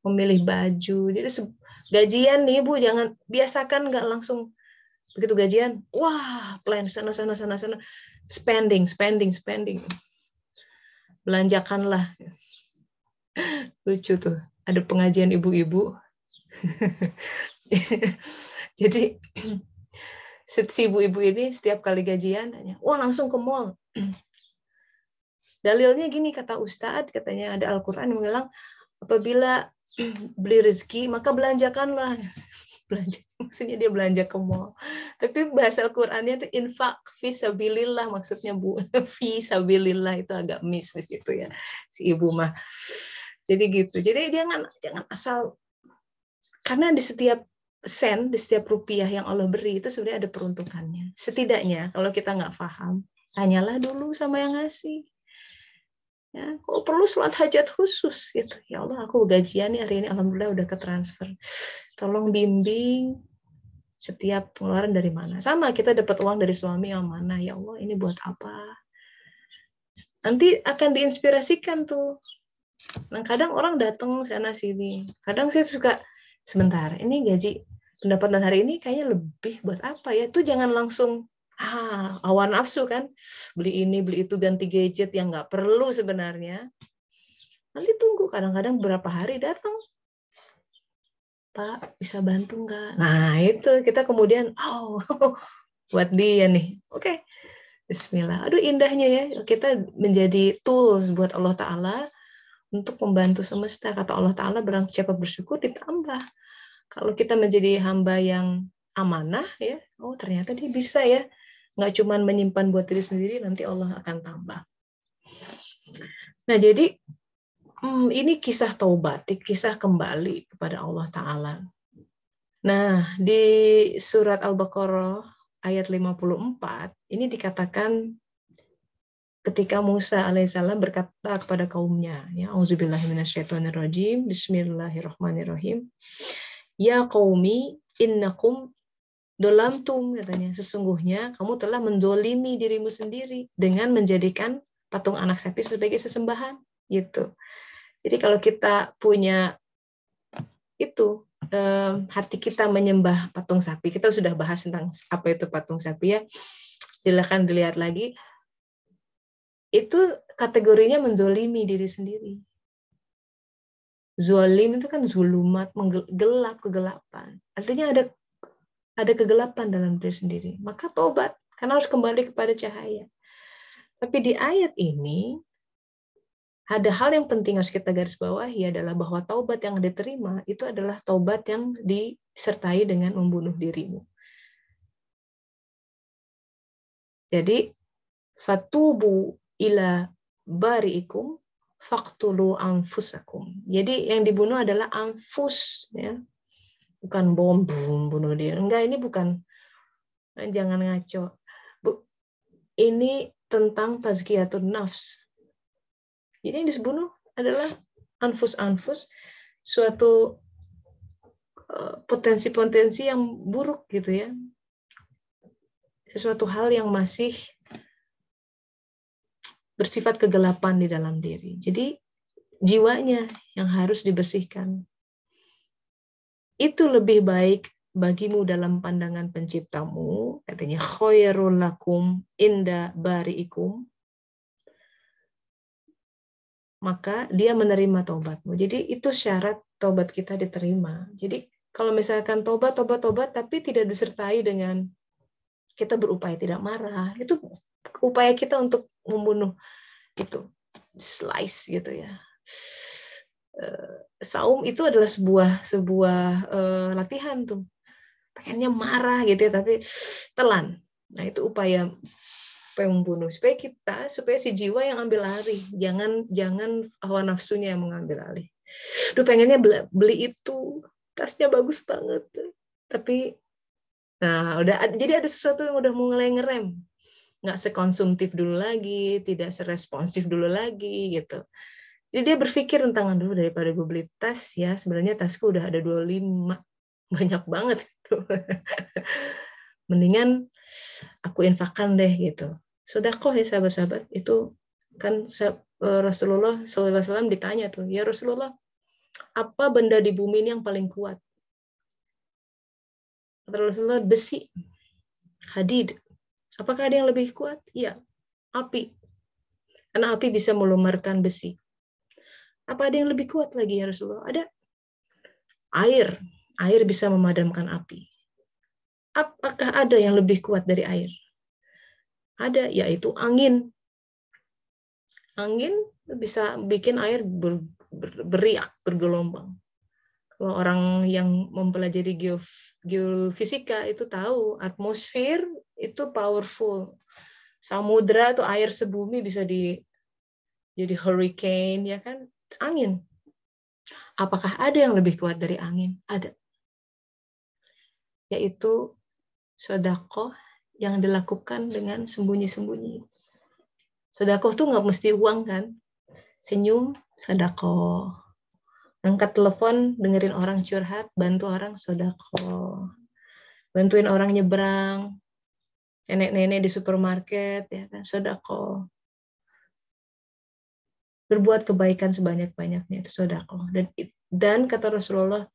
memilih baju. Jadi gajian nih Bu, jangan biasakan nggak langsung begitu gajian, wah plan sana, spending. Belanjakanlah. Lucu tuh, ada pengajian ibu-ibu. Jadi si ibu-ibu ini setiap kali gajian tanya, wah langsung ke mall. Dalilnya gini, kata Ustadz, katanya ada Al-Quran yang bilang, apabila beli rezeki, maka belanjakanlah. Belanja, maksudnya dia belanja ke mall. Tapi bahasa Al-Qurannya itu infak fisabilillah, maksudnya Bu. Fisabilillah itu agak miss di situ ya, si ibu mah. Jadi gitu. Jadi jangan asal, karena di setiap sen, di setiap rupiah yang Allah beri itu sebenarnya ada peruntukannya. Setidaknya kalau kita nggak paham, tanyalah dulu sama yang ngasih. Ya, kalau perlu sholat hajat khusus gitu. Ya Allah, aku gajian nih hari ini, alhamdulillah udah ketransfer. Tolong bimbing setiap pengeluaran dari mana. Sama kita dapat uang dari suami yang mana, ya Allah ini buat apa? Nanti akan diinspirasikan tuh. Nah, kadang orang datang sana sini. Kadang saya suka sebentar, ini gaji pendapatan hari ini kayaknya lebih buat apa ya? Itu jangan langsung hawa nafsu kan, beli ini beli itu, ganti gadget yang nggak perlu sebenarnya. Nanti tunggu, kadang-kadang berapa hari datang, Pak bisa bantu nggak? Nah itu kita kemudian buat dia nih, oke, Bismillah. Aduh indahnya ya, kita menjadi tools buat Allah Ta'ala untuk membantu semesta. Kata Allah Ta'ala, barang siapa bersyukur ditambah. Kalau kita menjadi hamba yang amanah ya, ternyata dia bisa ya, nggak cuma menyimpan buat diri sendiri, nanti Allah akan tambah. Nah, jadi ini kisah taubat, kisah kembali kepada Allah Ta'ala. Nah, di surat Al-Baqarah ayat 54, ini dikatakan ketika Musa alaihissalam berkata kepada kaumnya, ya, auzubillahiminasyaitonirrajim, bismillahirrahmanirrahim, ya qaumi innakum dolamtum, katanya, sesungguhnya kamu telah mendolimi dirimu sendiri dengan menjadikan patung anak sapi sebagai sesembahan, gitu. Jadi kalau kita punya itu hati kita menyembah patung sapi, kita sudah bahas tentang apa itu patung sapi ya, silakan dilihat lagi. Itu kategorinya menzolimi diri sendiri. Zolim itu kan zulumat, gelap, kegelapan. Artinya ada kegelapan dalam diri sendiri. Maka tobat, karena harus kembali kepada cahaya. Tapi di ayat ini ada hal yang penting harus kita garis bawahi, adalah bahwa taubat yang diterima itu adalah taubat yang disertai dengan membunuh dirimu. Jadi fatubu ila bari'ikum faqtulu anfusakum. Jadi yang dibunuh adalah anfus, ya. Bukan bom bunuh diri. Enggak, ini bukan, jangan ngaco. Ini tentang tazkiyatun nafs. Jadi yang dibunuh adalah anfus-anfus, suatu potensi-potensi yang buruk gitu ya. Sesuatu hal yang masih bersifat kegelapan di dalam diri. Jadi jiwanya yang harus dibersihkan. Itu lebih baik bagimu dalam pandangan penciptamu, katanya khairul lakum inda bari'ikum, maka dia menerima taubatmu. Jadi itu syarat taubat kita diterima. Jadi kalau misalkan tobat, tapi tidak disertai dengan kita berupaya tidak marah, itu upaya kita untuk membunuh itu, slice gitu ya. Saum itu adalah sebuah latihan tuh. Pengennya marah gitu ya, tapi telan. Nah itu upaya membunuh, supaya si jiwa yang ambil alih, jangan hawa nafsunya yang mengambil alih. Duh, pengennya beli itu, tasnya bagus banget, tapi nah udah, jadi ada sesuatu yang udah mulai ngerem, nggak sekonsumtif dulu lagi, tidak seresponsif dulu lagi gitu. Jadi dia berpikir tentang, dulu daripada gue beli tas, ya sebenarnya tasku udah ada 25, banyak banget itu. Mendingan aku infakkan deh gitu. Sedekah ya sahabat-sahabat, itu kan Rasulullah SAW ditanya tuh, ya Rasulullah, apa benda di bumi ini yang paling kuat? Kata Rasulullah, besi, hadid. Apakah ada yang lebih kuat? Iya, api. Karena api bisa melumarkan besi. Apa ada yang lebih kuat lagi ya Rasulullah? Ada. Air. Air bisa memadamkan api. Apakah ada yang lebih kuat dari air? Ada, yaitu angin. Angin bisa bikin air beriak, bergelombang. Kalau orang yang mempelajari geofisika itu tahu, atmosfer itu powerful. Samudra itu air sebumi bisa jadi hurricane, ya kan? Angin. Apakah ada yang lebih kuat dari angin? Ada. Yaitu sedekah yang dilakukan dengan sembunyi-sembunyi. Sedekah tuh nggak mesti uang kan? Senyum, sedekah. Angkat telepon, dengerin orang curhat, bantu orang, sedekah. Bantuin orang nyebrang, nenek-nenek di supermarket, ya kan, sedekah. Berbuat kebaikan sebanyak-banyaknya itu sedekah. Dan kata Rasulullah,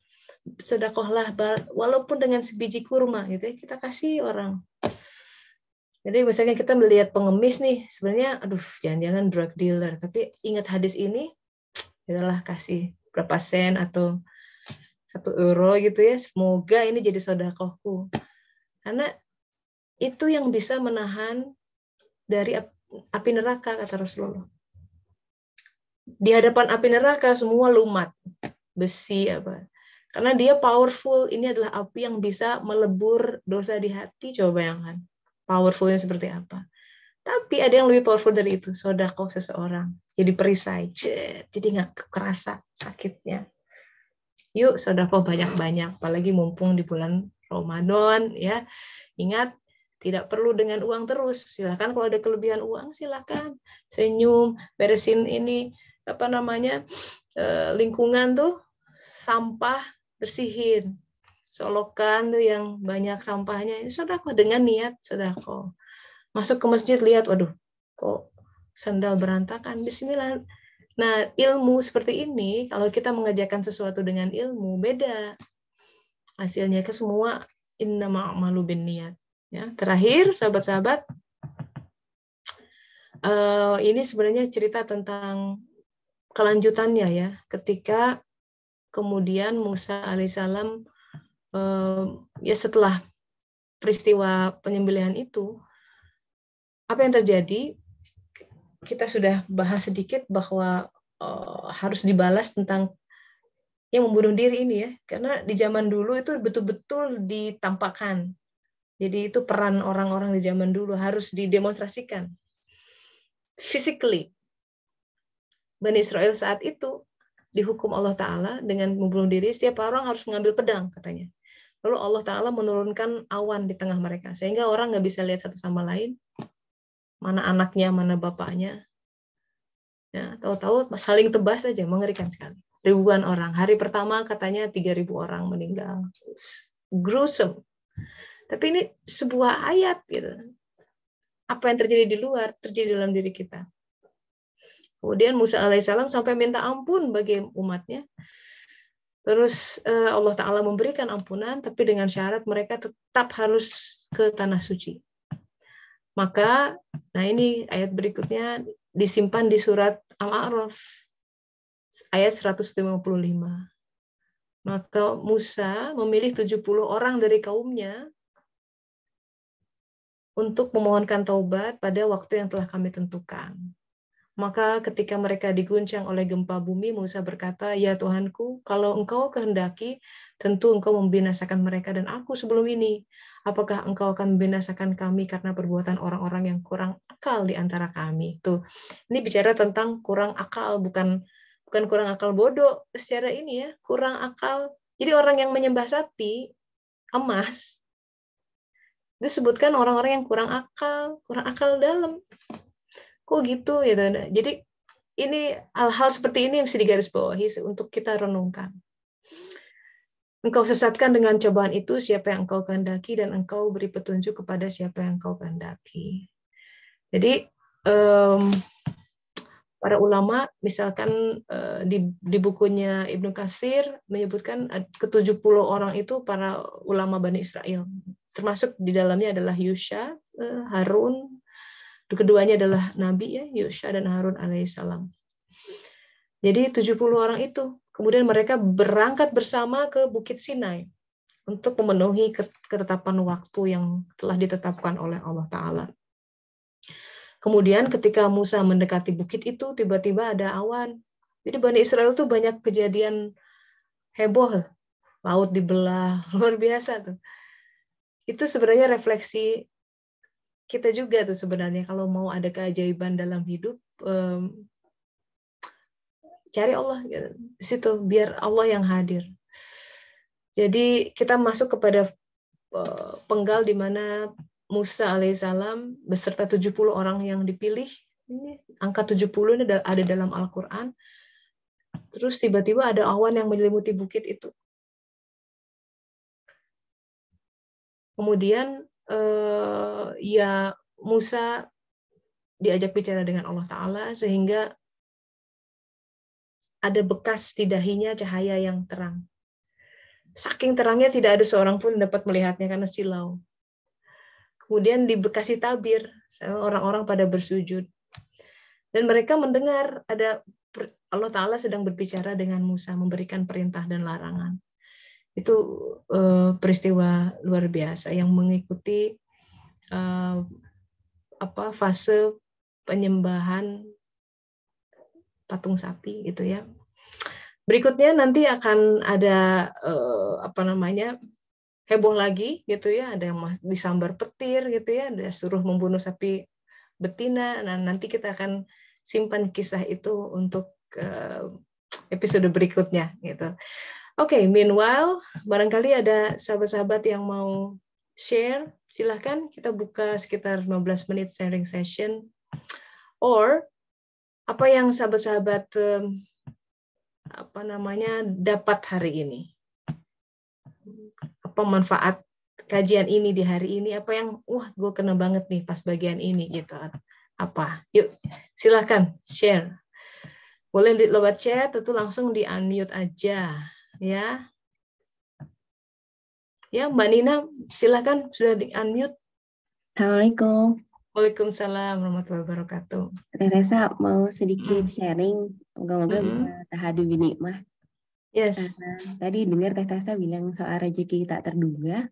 sedekahlah walaupun dengan sebiji kurma gitu ya, kita kasih orang. Jadi misalnya kita melihat pengemis nih, sebenarnya aduh jangan-jangan drug dealer, tapi ingat hadis ini, adalah kasih berapa sen atau 1 euro gitu ya, semoga ini jadi sedekahku. Karena itu yang bisa menahan dari api neraka, kata Rasulullah. Di hadapan api neraka semua lumat, besi apa. Karena dia powerful, ini adalah api yang bisa melebur dosa di hati, coba bayangkan. Powerfulnya seperti apa. Tapi ada yang lebih powerful dari itu, sedekah seseorang. Jadi perisai, jadi nggak kerasa sakitnya. Yuk sedekah banyak-banyak, apalagi mumpung di bulan Ramadan ya. Ingat, tidak perlu dengan uang terus. Silakan kalau ada kelebihan uang, silakan senyum, beresin ini apa namanya lingkungan tuh, sampah bersihin, solokan tuh yang banyak sampahnya, ini sedekah dengan niat sedekah. Masuk ke masjid lihat, waduh, kok sandal berantakan, bismillah. Nah, ilmu seperti ini, kalau kita mengerjakan sesuatu dengan ilmu, beda. Hasilnya ke semua innama a'malu binniyat. Ya, terakhir, sahabat-sahabat, ini sebenarnya cerita tentang kelanjutannya ya. Ketika kemudian Musa alaihissalam, ya setelah peristiwa penyembelihan itu, apa yang terjadi? Kita sudah bahas sedikit bahwa harus dibalas tentang yang membunuh diri ini ya, karena di zaman dulu itu betul-betul ditampakkan. Jadi itu peran orang-orang di zaman dulu harus didemonstrasikan physically. Bani Israel saat itu dihukum Allah Ta'ala dengan membunuh diri, setiap orang harus mengambil pedang katanya. Lalu Allah Ta'ala menurunkan awan di tengah mereka, sehingga orang nggak bisa lihat satu sama lain, mana anaknya, mana bapaknya. Ya, tahu-tahu saling tebas aja, mengerikan sekali. Ribuan orang. Hari pertama katanya 3.000 orang meninggal. Gruesome. Tapi ini sebuah ayat gitu. Apa yang terjadi di luar, terjadi dalam diri kita. Kemudian Musa alaihissalam sampai minta ampun bagi umatnya. Terus Allah Ta'ala memberikan ampunan, tapi dengan syarat mereka tetap harus ke tanah suci. Maka, nah ini ayat berikutnya disimpan di surat Al-A'raf, ayat 155. Maka Musa memilih 70 orang dari kaumnya untuk memohonkan taubat pada waktu yang telah kami tentukan. Maka ketika mereka diguncang oleh gempa bumi, Musa berkata, "Ya Tuhanku, kalau Engkau kehendaki, tentu Engkau membinasakan mereka dan aku sebelum ini. Apakah Engkau akan membinasakan kami karena perbuatan orang-orang yang kurang akal di antara kami?" Tuh, ini bicara tentang kurang akal, bukan kurang akal bodoh secara ini ya, kurang akal. Jadi orang yang menyembah sapi, emas, disebutkan orang-orang yang kurang akal dalam. Kok gitu ya? Jadi ini hal-hal seperti ini yang mesti digarisbawahi untuk kita renungkan. Engkau sesatkan dengan cobaan itu siapa yang Engkau kehendaki, dan Engkau beri petunjuk kepada siapa yang Engkau kehendaki. Jadi para ulama, misalkan di bukunya Ibnu Katsir menyebutkan ke-70 orang itu para ulama Bani Israel. Termasuk di dalamnya adalah Yusha, Harun, keduanya adalah Nabi ya, Yusha dan Harun alaihissalam. Jadi 70 orang itu, kemudian mereka berangkat bersama ke Bukit Sinai untuk memenuhi ketetapan waktu yang telah ditetapkan oleh Allah Ta'ala. Kemudian ketika Musa mendekati bukit itu, tiba-tiba ada awan. Jadi Bani Israel tuh banyak kejadian heboh, laut dibelah, luar biasa tuh. Itu sebenarnya refleksi kita juga tuh sebenarnya, kalau mau ada keajaiban dalam hidup, cari Allah gitu. Di situ biar Allah yang hadir. Jadi kita masuk kepada penggal di mana Musa alaihissalam beserta 70 orang yang dipilih. Ini angka 70 ini ada dalam Al-Quran. Terus tiba-tiba ada awan yang menyelimuti bukit itu. Kemudian ya Musa diajak bicara dengan Allah Ta'ala sehingga ada bekas di dahinya cahaya yang terang. Saking terangnya tidak ada seorang pun dapat melihatnya karena silau. Kemudian dibekasi tabir, orang-orang pada bersujud. Dan mereka mendengar ada Allah Ta'ala sedang berbicara dengan Musa, memberikan perintah dan larangan. Itu peristiwa luar biasa yang mengikuti fase penyembahan patung sapi gitu ya. Berikutnya nanti akan ada heboh lagi gitu ya, ada yang disambar petir gitu ya, ada suruh membunuh sapi betina. Nah, nanti kita akan simpan kisah itu untuk episode berikutnya gitu. Oke, meanwhile, barangkali ada sahabat-sahabat yang mau share, silahkan kita buka sekitar 15 menit sharing session. Or apa yang sahabat-sahabat dapat hari ini? Apa manfaat kajian ini di hari ini? Apa yang gue kena banget nih pas bagian ini gitu? Apa? Yuk, silahkan share. Boleh lewat chat atau langsung di unmute aja, ya. Ya, Mbak Nina, silakan sudah di unmute. Assalamualaikum. Waalaikumsalam warahmatullahi wabarakatuh. Teh Tessa mau sedikit sharing, moga-moga bisa tahadu binikmah. Yes. Tadi dengar Teh Tessa bilang soal rezeki tak terduga.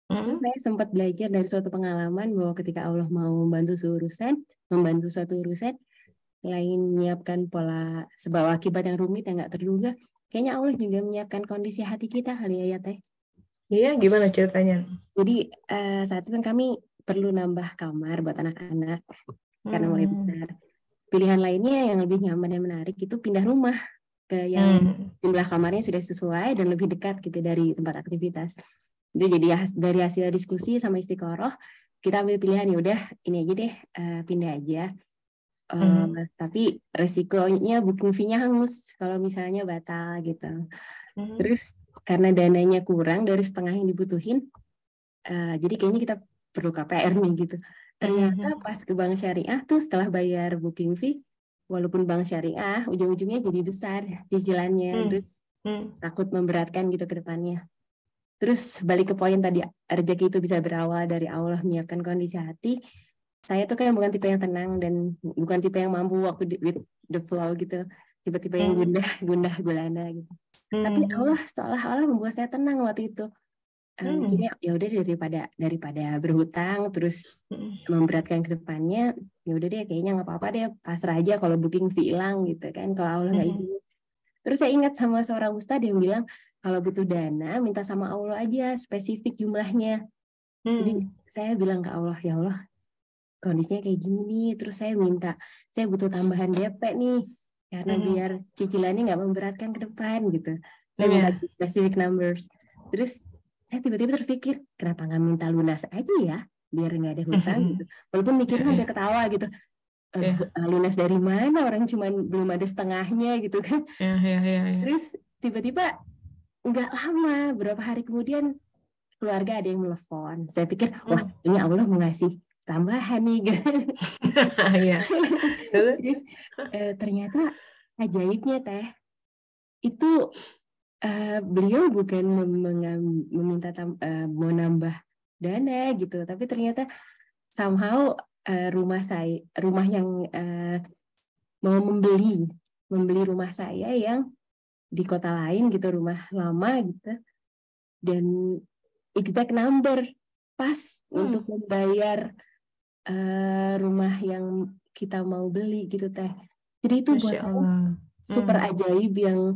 Terus saya sempat belajar dari suatu pengalaman bahwa ketika Allah mau membantu suatu urusan, selain menyiapkan pola sebab akibat yang rumit yang nggak terduga, kayaknya Allah juga menyiapkan kondisi hati kita kali ya Teh. Iya, gimana ceritanya? Jadi saat itu kan kami perlu nambah kamar buat anak-anak karena mulai besar. Pilihan lainnya yang lebih nyaman dan menarik itu pindah rumah ke yang jumlah kamarnya sudah sesuai dan lebih dekat gitu dari tempat aktivitas. Itu jadi dari hasil diskusi sama istiqoroh kita ambil pilihan ya udah ini aja deh pindah aja. Tapi resikonya booking fee-nya hangus kalau misalnya batal gitu. Terus karena dananya kurang dari setengah yang dibutuhin, jadi kayaknya kita perlu KPR nih gitu. Ternyata pas ke bank syariah tuh setelah bayar booking fee, walaupun bank syariah ujung-ujungnya jadi besar cicilannya, terus takut memberatkan gitu ke depannya. Terus balik ke poin tadi, rezeki itu bisa berawal dari Allah menyiapkan kondisi hati. Saya tuh kan bukan tipe yang tenang dan bukan tipe yang mampu waktu with the flow gitu, tipe-tipe yang gundah gulana gitu. Tapi Allah seolah-olah membuat saya tenang waktu itu. Mikirnya ya udah daripada berhutang terus memberatkan ke depannya, ya udah deh kayaknya nggak apa-apa deh, pasrah aja kalau booking fee hilang gitu kan, kalau Allah nggak izin. Terus saya ingat sama seorang ustadz yang bilang kalau butuh dana minta sama Allah aja spesifik jumlahnya. Jadi saya bilang ke Allah, ya Allah kondisinya kayak gini nih, terus saya butuh tambahan DP nih karena biar cicilannya nggak memberatkan ke depan gitu. Saya minta specific numbers. Terus saya tiba-tiba terpikir, kenapa nggak minta lunas aja ya, biar nggak ada hutang gitu. Walaupun mikirnya sampai ketawa gitu, lunas dari mana, orang cuma belum ada setengahnya gitu kan. Terus tiba-tiba nggak lama, berapa hari kemudian keluarga ada yang telepon. Saya pikir, wah ini Allah mau ngasih tambahan nih gitu. Terus ternyata ajaibnya Teh, itu beliau bukan meminta mau nambah dana gitu, tapi ternyata somehow rumah yang mau membeli rumah saya yang di kota lain gitu, rumah lama gitu, dan exact number pas untuk membayar rumah yang kita mau beli gitu Teh. Jadi itu buat saya super ajaib yang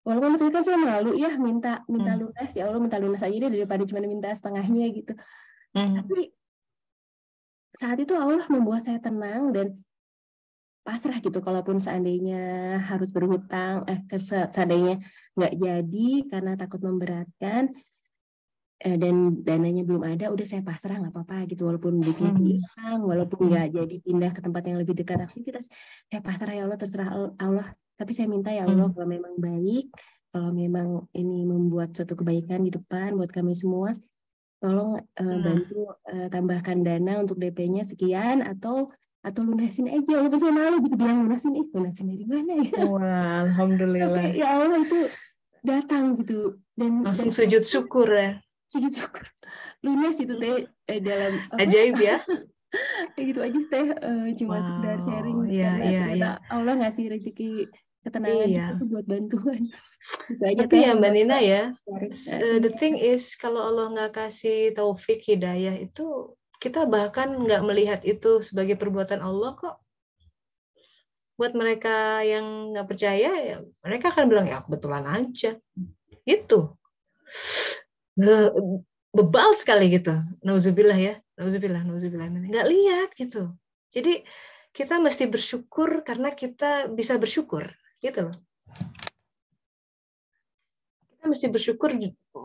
walaupun maksudnya kan saya malu ya minta lunas, ya Allah minta lunas aja deh daripada cuma minta setengahnya gitu. Tapi saat itu Allah membuat saya tenang dan pasrah gitu, kalaupun seandainya harus berhutang, seandainya nggak jadi karena takut memberatkan, dan dananya belum ada, udah saya pasrah nggak apa-apa gitu, walaupun booking hilang, walaupun nggak jadi pindah ke tempat yang lebih dekat aktivitas, saya pasrah ya Allah, terserah Allah, tapi saya minta ya Allah kalau memang baik, kalau memang ini membuat suatu kebaikan di depan buat kami semua, tolong bantu tambahkan dana untuk DP-nya sekian atau lunasin aja, walaupun saya malu gitu bilang lunasin dari mana ya. Wah, alhamdulillah. Tapi ya Allah itu datang gitu dan langsung sujud syukur ya. Sujud syukur lunas itu Teh dalam ajaib ya. Kayak gitu aja Teh, cuma sekedar sharing karena ternyata Allah ngasih rezeki ketenangan itu buat bantuan. Gitu aja, tapi Teh, ya Mbak Nina ya, the thing is kalau Allah nggak kasih taufik hidayah itu, kita bahkan nggak melihat itu sebagai perbuatan Allah kok. Buat mereka yang nggak percaya ya mereka akan bilang ya kebetulan aja itu. Bebal sekali gitu, nauzubillah ya, nauzubillah, nggak lihat gitu. Jadi kita mesti bersyukur karena kita bisa bersyukur, gitu loh. Kita mesti bersyukur,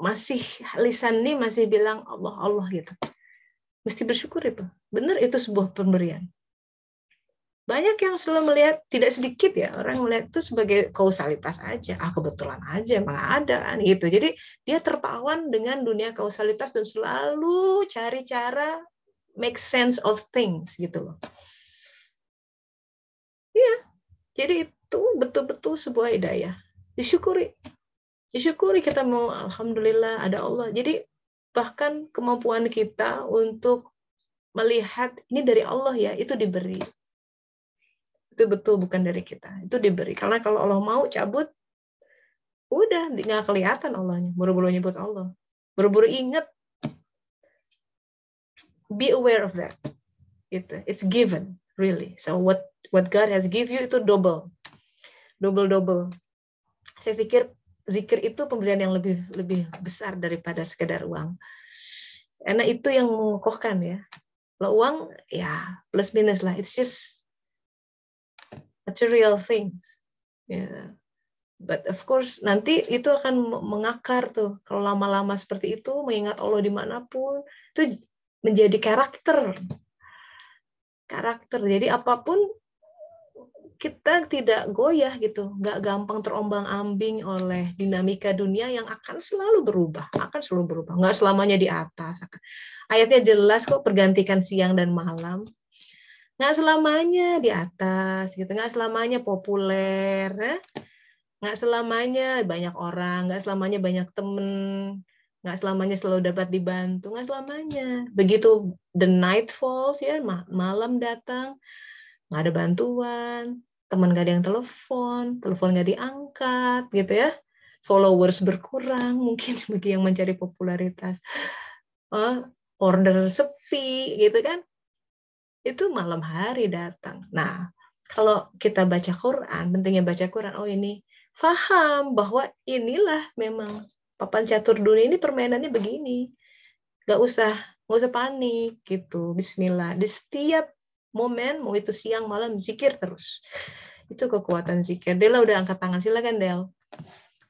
masih lisan ini masih bilang Allah Allah gitu. Mesti bersyukur itu. Benar, itu sebuah pemberian. Banyak yang selalu melihat, tidak sedikit ya, orang melihat itu sebagai kausalitas aja. Kebetulan aja, emang ada kan gitu. Jadi dia tertawan dengan dunia kausalitas dan selalu cari cara make sense of things gitu loh. Iya, jadi itu betul-betul sebuah hidayah. Disyukuri. Disyukuri kita mau, alhamdulillah ada Allah. Jadi bahkan kemampuan kita untuk melihat ini dari Allah ya, itu diberi. Itu betul bukan dari kita, itu diberi. Karena kalau Allah mau cabut, udah nggak kelihatan Allahnya. Buru-buru nyebut Allah, buru-buru ingat. Be aware of that. It's given, really. So what God has give you itu double. Saya pikir zikir itu pemberian yang lebih besar daripada sekedar uang. Karena itu yang mengokohkan ya. Kalau uang ya plus minus lah. It's just material things. Yeah. But of course nanti itu akan mengakar tuh. Kalau lama-lama seperti itu, mengingat Allah dimanapun, itu menjadi karakter. Jadi apapun kita tidak goyah gitu, nggak gampang terombang-ambing oleh dinamika dunia yang akan selalu berubah, nggak selamanya di atas. Ayatnya jelas kok, pergantikan siang dan malam. Nggak selamanya di atas, gitu. Nggak selamanya populer, nggak selamanya banyak orang, nggak selamanya banyak temen, nggak selamanya selalu dapat dibantu, nggak selamanya. Begitu the night falls ya, malam datang, nggak ada bantuan, teman nggak ada yang telepon nggak diangkat, gitu ya. Followers berkurang mungkin bagi yang mencari popularitas, order sepi, gitu kan. Itu malam hari datang. Nah, kalau kita baca Quran, pentingnya baca Quran, ini paham bahwa inilah memang papan catur dunia ini permainannya begini. Nggak usah panik gitu. Bismillah. Di setiap momen, mau itu siang malam, zikir terus. Itu kekuatan zikir. Dela udah angkat tangan, silakan Del.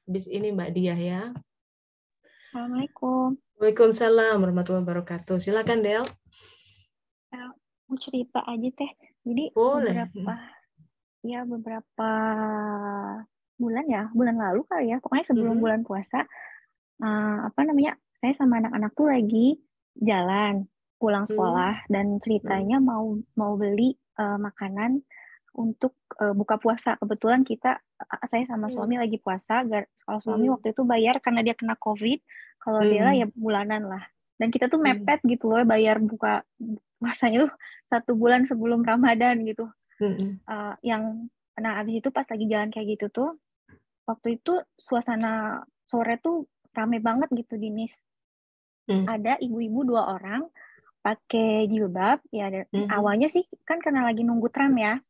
Habis ini Mbak Diah ya. Assalamualaikum. Waalaikumsalam warahmatullahi wabarakatuh. Silakan Del. Mau cerita aja Teh. Jadi boleh. beberapa bulan lalu kali ya, pokoknya sebelum bulan puasa, saya sama anak-anak tuh lagi jalan pulang sekolah dan ceritanya mau beli makanan untuk buka puasa. Kebetulan saya sama suami lagi puasa. Kalau suami waktu itu bayar karena dia kena COVID, kalau Dela ya bulanan lah. Dan kita tuh mepet gitu loh, bayar buka puasanya tuh 1 bulan sebelum Ramadan gitu. Nah abis itu pas lagi jalan kayak gitu tuh, waktu itu suasana sore tuh rame banget gitu di Nice. Ada ibu-ibu 2 orang pakai jilbab ya. Awalnya sih kan karena lagi nunggu tram ya,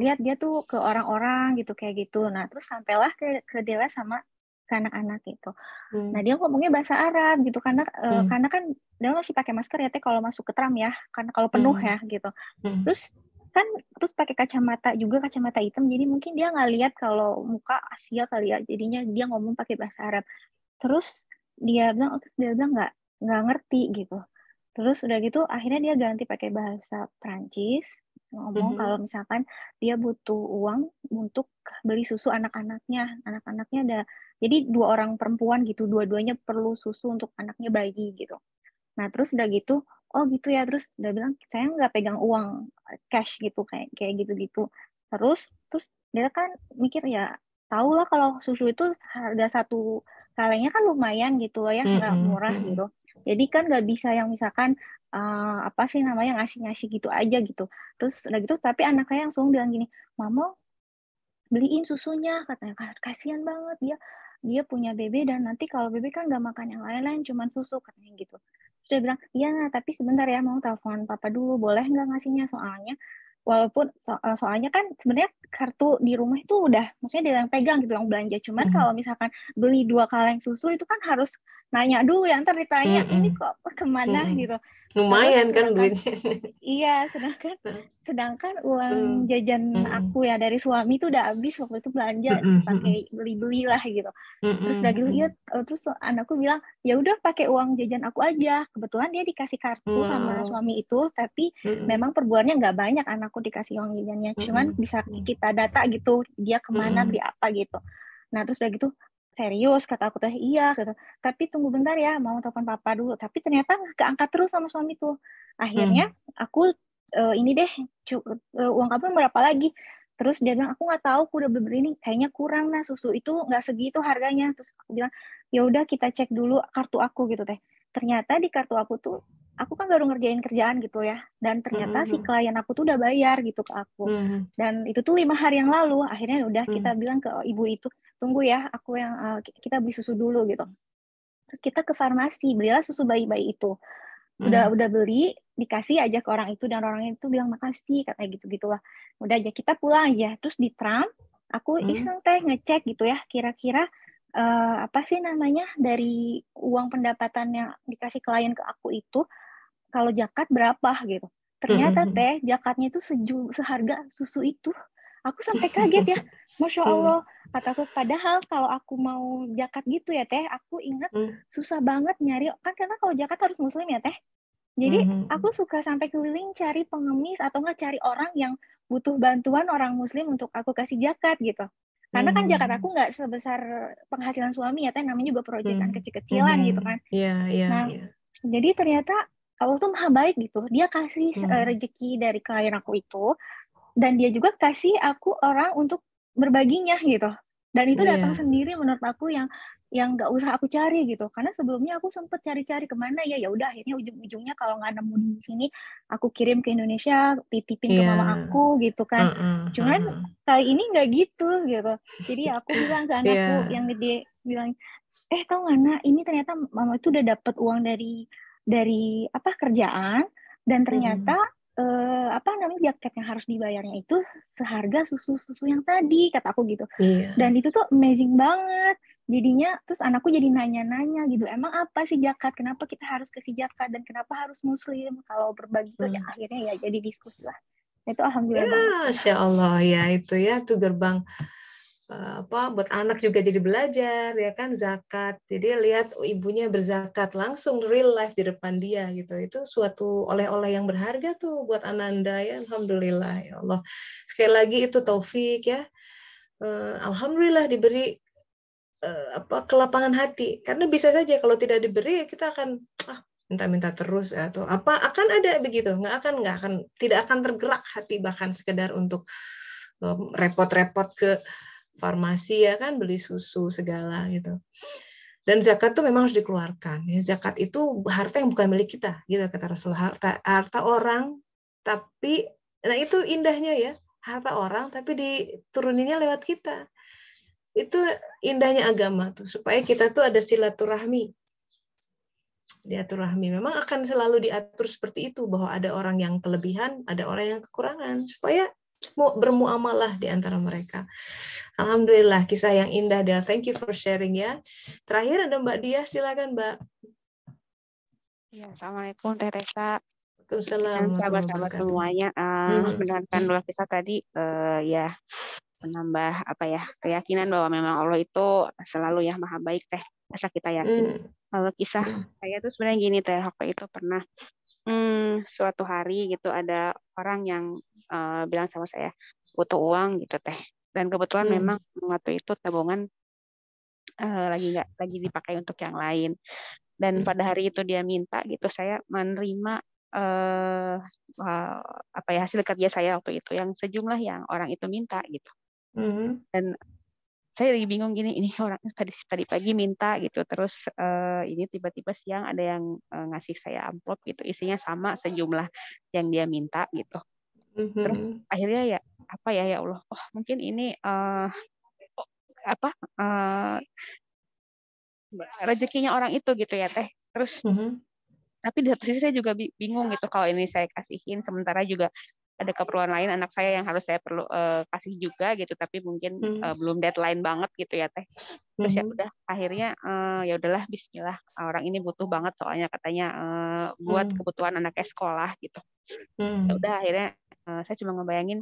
lihat dia tuh ke orang-orang gitu kayak gitu. Nah terus sampailah ke Dela sama ke anak-anak gitu. Nah dia ngomongnya bahasa Arab gitu karena kan dia masih pakai masker ya Teh kalau masuk ke tram ya, karena kalau penuh ya gitu. Terus pakai kacamata hitam, jadi mungkin dia nggak lihat kalau muka Asia kali ya, jadinya dia ngomong pakai bahasa Arab. Terus dia bilang nggak ngerti gitu. Terus udah gitu akhirnya dia ganti pakai bahasa Prancis, ngomong kalau misalkan dia butuh uang untuk beli susu anak-anaknya ada, jadi 2 orang perempuan gitu, dua-duanya perlu susu untuk anaknya bayi gitu. Nah terus udah gitu, oh gitu ya, terus udah bilang saya nggak pegang uang cash gitu kayak gitu. Terus dia kan mikir ya, tahu lah kalau susu itu harga 1 kalengnya kan lumayan gitu loh ya, nggak murah gitu. Jadi kan nggak bisa yang misalkan ngasih gitu aja gitu. Terus udah gitu, tapi anak saya langsung bilang gini, Mama beliin susunya, katanya kasihan banget dia punya bebe dan nanti kalau bebe kan nggak makan yang lain-lain, cuman susu, katanya gitu. Terus dia bilang, iya tapi sebentar ya, mau telepon papa dulu, boleh nggak ngasihnya, soalnya walaupun soalnya kan sebenarnya kartu di rumah itu udah, maksudnya dia yang pegang gitu, yang belanja. Cuman kalau misalkan beli 2 kaleng susu itu kan harus nanya dulu ya, ntar ditanya ini kok kemana gitu. Lumayan kan duitnya. Iya, sedangkan uang jajan aku ya dari suami tuh udah habis waktu itu belanja pakai beli-beli lah gitu. Terus udah gitu terus anakku bilang, "Ya udah pakai uang jajan aku aja." Kebetulan dia dikasih kartu sama suami itu, tapi memang per bulannya nggak banyak anakku dikasih uang jajannya. Cuman bisa kita data gitu, dia kemana beli apa gitu. Nah, terus udah gitu, serius kata aku teh, iya gitu. Tapi tunggu bentar ya, mau telepon papa dulu. Tapi ternyata keangkat terus sama suami tuh. Akhirnya aku ini deh, uang kamu berapa lagi? Terus dia bilang, aku nggak tahu, aku udah beli ini, kayaknya kurang nah susu itu nggak segitu harganya. Terus aku bilang, ya udah kita cek dulu kartu aku gitu teh. Ternyata di kartu aku tuh, aku kan baru ngerjain kerjaan gitu ya, dan ternyata si klien aku tuh udah bayar gitu ke aku. Dan itu tuh 5 hari yang lalu. Akhirnya udah kita bilang ke ibu itu, tunggu ya, aku yang kita beli susu dulu gitu. Terus kita ke farmasi, belilah susu bayi-bayi itu. Udah beli, dikasih aja ke orang itu, dan orang itu bilang makasih, katanya gitu-gitulah. Udah aja, kita pulang aja. Terus di tram, aku iseng teh ngecek gitu ya, kira-kira apa sih namanya, dari uang pendapatan yang dikasih klien ke aku itu, kalau zakat berapa gitu. Ternyata teh, zakatnya itu seharga susu itu. Aku sampai kaget ya, Masya Allah. Kataku, padahal kalau aku mau zakat gitu ya teh, aku ingat susah banget nyari, kan karena kalau zakat harus muslim ya teh. Jadi aku suka sampai keliling cari pengemis atau nggak cari orang yang butuh bantuan orang muslim untuk aku kasih zakat gitu. Karena kan zakat aku nggak sebesar penghasilan suami ya teh, namanya juga proyekan kecil-kecilan gitu kan. Nah, jadi ternyata Allah tuh maha baik gitu. Dia kasih rezeki dari klien aku itu, dan dia juga kasih aku orang untuk berbaginya gitu. Dan itu datang sendiri menurut aku yang nggak usah aku cari gitu. Karena sebelumnya aku sempet cari-cari kemana ya. Ya udah akhirnya ujung-ujungnya kalau nggak nemu di sini, aku kirim ke Indonesia, titipin ke mama aku gitu kan. Cuman kali ini nggak gitu gitu. Jadi aku bilang ke anakku yang gede, bilang, tau nggak nak, ini ternyata mama itu udah dapet uang dari apa kerjaan, dan ternyata apa namanya, jaket yang harus dibayarnya itu seharga susu yang tadi, kata aku gitu. Dan itu tuh amazing banget jadinya. Terus anakku jadi nanya-nanya gitu, emang apa sih zakat, kenapa kita harus kasih zakat, dan kenapa harus muslim kalau berbagi itu. Ya akhirnya ya jadi diskusi lah. Itu alhamdulillah banget. Masya Allah ya, itu ya tuh gerbang buat anak juga jadi belajar ya kan, zakat. Jadi lihat ibunya berzakat langsung real life di depan dia gitu. Itu suatu oleh-oleh yang berharga tuh buat Ananda ya. Alhamdulillah ya Allah. Sekali lagi itu taufik ya. Alhamdulillah diberi kelapangan hati. Karena bisa saja kalau tidak diberi kita akan minta-minta terus atau apa, akan ada begitu. Tidak akan tergerak hati bahkan sekedar untuk repot-repot ke farmasi ya kan, beli susu segala gitu. Dan zakat tuh memang harus dikeluarkan. Ya, zakat itu harta yang bukan milik kita, gitu kata Rasulullah. Harta orang, tapi nah itu indahnya ya, harta orang tapi dituruninnya lewat kita. Itu indahnya agama tuh, supaya kita tuh ada silaturahmi. Diaturahmi memang akan selalu diatur seperti itu, bahwa ada orang yang kelebihan, ada orang yang kekurangan, supaya bermuamalah di antara mereka. Alhamdulillah, kisah yang indah Del. Thank you for sharing ya. Terakhir ada Mbak Diah, silakan Mbak. Ya, Assalamualaikum Teh Resa. Waalaikumsalam. Sahabat-sahabat semuanya, mendengarkan dua kisah tadi ya menambah keyakinan bahwa memang Allah itu selalu ya maha baik Teh. Asal kita yakin. Kalau kisah saya tuh sebenarnya gini Teh, waktu itu pernah suatu hari gitu ada orang yang bilang sama saya butuh uang gitu Teh, dan kebetulan memang waktu itu tabungan lagi dipakai untuk yang lain, dan pada hari itu dia minta gitu, saya menerima hasil kerja saya waktu itu yang sejumlah yang orang itu minta gitu. Dan saya lagi bingung gini, ini orang tadi pagi minta gitu, terus ini tiba-tiba siang ada yang ngasih saya amplop gitu, isinya sama sejumlah yang dia minta gitu. Terus akhirnya ya Allah, mungkin ini rezekinya orang itu gitu ya Teh. Terus tapi di satu sisi saya juga bingung gitu, kalau ini saya kasihin sementara juga ada keperluan lain anak saya yang harus saya perlu kasih juga gitu, tapi mungkin belum deadline banget gitu ya Teh. Terus ya udah akhirnya ya udahlah bismillah, orang ini butuh banget soalnya katanya buat kebutuhan anaknya sekolah gitu. Ya udah akhirnya saya cuma ngebayangin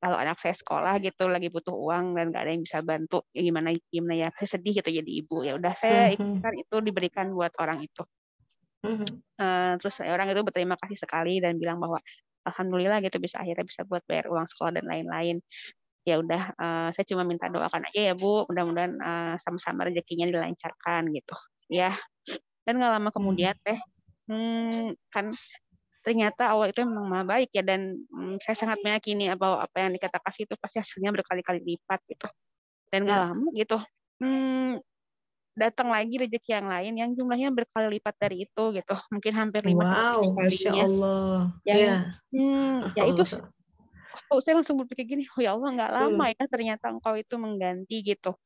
kalau anak saya sekolah gitu lagi butuh uang dan gak ada yang bisa bantu, ya gimana ya, saya sedih gitu jadi ibu. Ya udah saya ikhlaskan itu diberikan buat orang itu. Terus orang itu berterima kasih sekali dan bilang bahwa alhamdulillah gitu akhirnya bisa buat bayar uang sekolah dan lain-lain. Ya udah saya cuma minta doakan aja ya Bu, mudah-mudahan sama-sama rezekinya dilancarkan gitu ya. Dan nggak lama kemudian Teh kan ternyata Allah itu memang maha baik ya, dan saya sangat meyakini bahwa apa yang kita kasih itu pasti hasilnya berkali-kali lipat gitu. Dan nggak lama gitu datang lagi rezeki yang lain yang jumlahnya berkali lipat dari itu gitu, mungkin hampir 5 wow, Masya Allah. Ya itu saya langsung berpikir gini, oh ya Allah nggak lama ya ternyata Engkau itu mengganti gitu.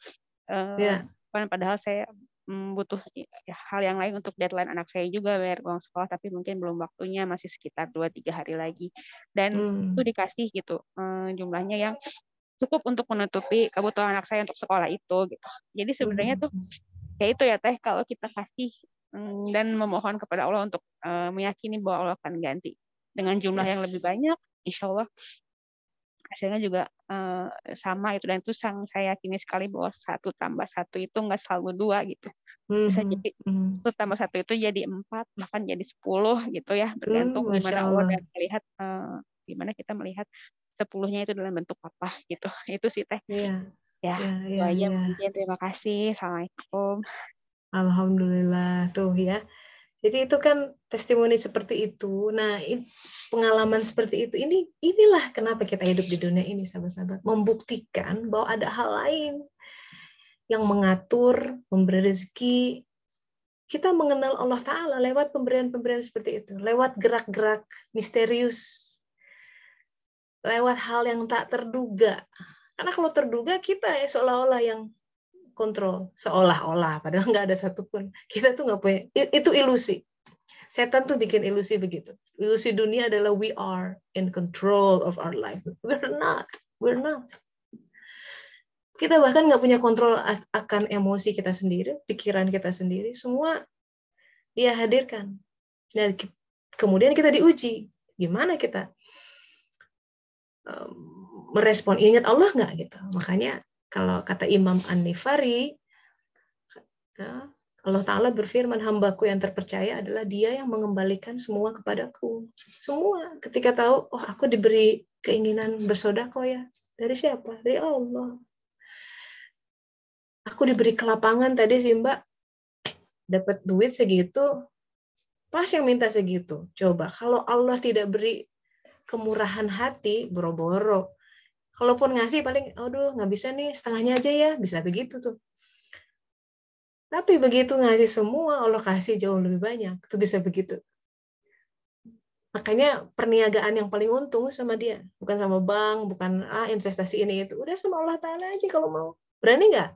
Padahal saya butuh hal yang lain untuk deadline anak saya juga, bayar uang sekolah, tapi mungkin belum waktunya, masih sekitar 2-3 hari lagi, dan itu dikasih gitu jumlahnya yang cukup untuk menutupi kebutuhan anak saya untuk sekolah itu gitu. Jadi sebenarnya tuh ya itu ya Teh, kalau kita kasih dan memohon kepada Allah untuk meyakini bahwa Allah akan ganti dengan jumlah yang lebih banyak, insya Allah hasilnya juga sama itu. Dan itu saya yakini sekali bahwa 1 tambah 1 itu nggak selalu 2 gitu. Bisa jadi 1 tambah 1 itu jadi 4, bahkan jadi 10 gitu ya, bergantung gimana Allah dan melihat gimana kita melihat 10-nya itu dalam bentuk apa gitu. Itu sih Teh. Itu aja mungkin. Terima kasih. Assalamualaikum. Alhamdulillah tuh ya. Jadi itu kan testimoni seperti itu. Nah, pengalaman seperti itu, inilah kenapa kita hidup di dunia ini, sahabat-sahabat, membuktikan bahwa ada hal lain yang mengatur, memberi rezeki. Kita mengenal Allah Ta'ala lewat pemberian-pemberian seperti itu, lewat gerak-gerak misterius, lewat hal yang tak terduga. Karena kalau terduga kita ya seolah-olah yang kontrol, seolah-olah, padahal nggak ada satupun. Kita tuh nggak punya, itu ilusi. Setan tuh bikin ilusi begitu. Ilusi dunia adalah we are in control of our life. We're not. Kita bahkan nggak punya kontrol akan emosi kita sendiri, pikiran kita sendiri, semua Dia hadirkan. Dan kemudian kita diuji. Gimana kita merespon? Ingat Allah nggak gitu? Makanya kalau kata Imam An-Nifari, Allah Ta'ala berfirman, hambaku yang terpercaya adalah dia yang mengembalikan semua kepadaku. Semua. Ketika tahu, oh aku diberi keinginan bersedekah ya. Dari siapa? Dari Allah. Aku diberi kelapangan tadi sih Mbak. Dapat duit segitu, pas yang minta segitu. Coba, kalau Allah tidak beri kemurahan hati, boro-boro. Kalaupun ngasih paling, aduh nggak bisa nih, setengahnya aja ya. Bisa begitu tuh. Tapi begitu ngasih semua, Allah kasih jauh lebih banyak. Itu bisa begitu. Makanya perniagaan yang paling untung sama dia. Bukan sama bank, bukan investasi ini itu. Udah sama Allah Ta'ala aja kalau mau. Berani nggak?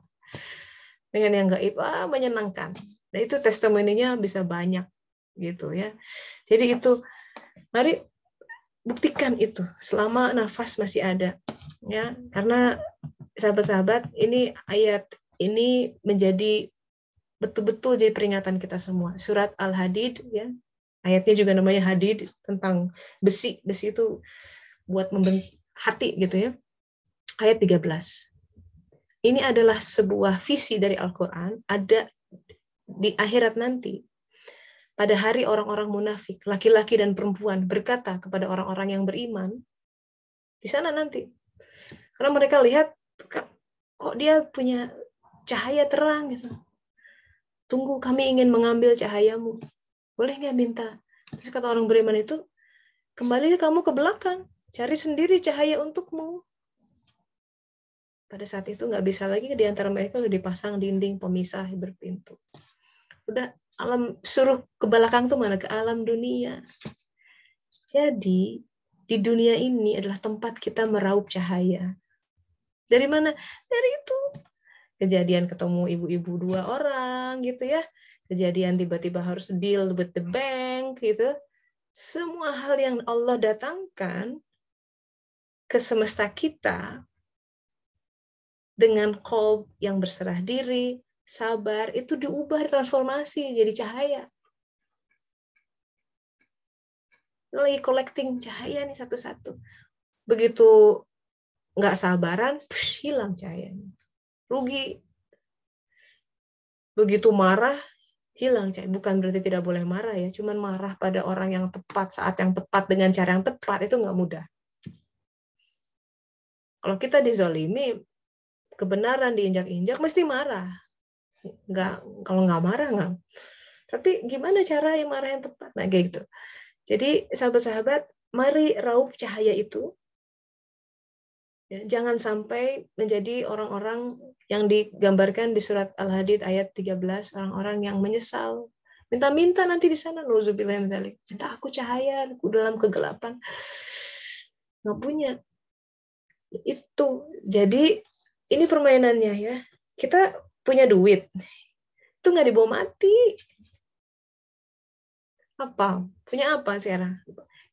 Dengan yang gaib, menyenangkan. Nah itu testimoninya bisa banyak. Gitu ya. Jadi itu, mari buktikan itu selama nafas masih ada. Ya, karena sahabat-sahabat, ini ayat ini menjadi betul-betul jadi peringatan kita semua. Surat Al-Hadid ya. Ayatnya juga namanya Hadid, tentang besi. Besi itu buat membentuk hati gitu ya. Ayat 13. Ini adalah sebuah visi dari Al-Qur'an, ada di akhirat nanti. Pada hari orang-orang munafik, laki-laki dan perempuan berkata kepada orang-orang yang beriman di sana nanti. Karena mereka lihat kok dia punya cahaya terang gitu. Tunggu, kami ingin mengambil cahayamu. Boleh nggak minta? Terus kata orang beriman itu, kembali kamu ke belakang, cari sendiri cahaya untukmu. Pada saat itu nggak bisa lagi, di antara mereka udah dipasang dinding pemisah berpintu. Udah alam, suruh ke belakang tuh mana? Ke alam dunia. Jadi di dunia ini adalah tempat kita meraup cahaya. Dari mana? Dari itu. Kejadian ketemu ibu-ibu 2 orang gitu ya. Kejadian tiba-tiba harus deal with the bank gitu. semua hal yang Allah datangkan ke semesta kita dengan qalb yang berserah diri, sabar, itu diubah, transformasi jadi cahaya. Lagi collecting cahaya nih satu-satu. Begitu nggak sabaran, hilang cahayanya. Rugi. Begitu marah, hilang cahaya. Bukan berarti tidak boleh marah ya, cuman marah pada orang yang tepat, saat yang tepat, dengan cara yang tepat, itu nggak mudah. Kalau kita dizolimi, kebenaran diinjak-injak, mesti marah. Kalau nggak marah, nggak. Tapi gimana cara yang marah yang tepat? Nah, kayak gitu. Jadi, sahabat-sahabat, mari raup cahaya itu. Ya, jangan sampai menjadi orang-orang yang digambarkan di surat Al-Hadid ayat 13, orang-orang yang menyesal. Minta-minta nanti di sana, nuzubillah min dzalik. Minta aku cahaya, aku dalam kegelapan. Nggak punya. Itu. Jadi, ini permainannya ya. Kita punya duit. Itu nggak dibawa mati. Apa? Punya apa sekarang?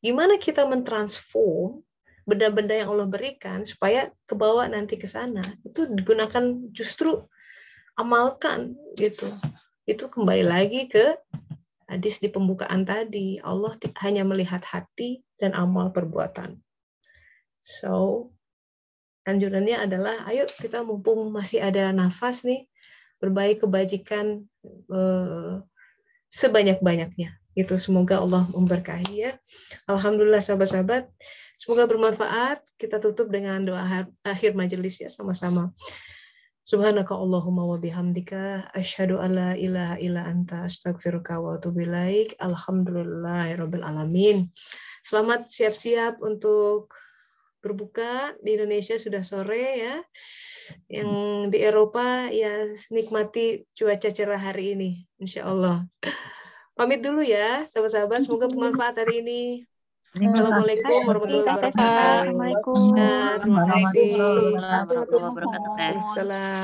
Gimana kita mentransform benda-benda yang Allah berikan supaya kebawa nanti ke sana? Itu digunakan, justru amalkan gitu. Itu kembali lagi ke hadis di pembukaan tadi. Allah hanya melihat hati dan amal perbuatan. So, anjurannya adalah ayo kita mumpung masih ada nafas nih, berbaik kebajikan sebanyak-banyaknya. Itu semoga Allah memberkahi ya. Alhamdulillah sahabat-sahabat, semoga bermanfaat. Kita tutup dengan doa akhir majelis ya sama-sama. Subhanaka Allahumma wa bihamdika asyhadu an la ilaha illa anta astaghfiruka wa atubu ilaik. Alhamdulillahirabbil alamin. Selamat siap-siap untuk berbuka. Di Indonesia sudah sore ya. Yang di Eropa ya nikmati cuaca cerah hari ini insyaallah. Pamit dulu ya, sahabat-sahabat. Semoga bermanfaat hari ini. Assalamualaikum warahmatullahi wabarakatuh. Assalamualaikum. Terima kasih. Warahmatullahi wabarakatuh. Waalaikumsalam.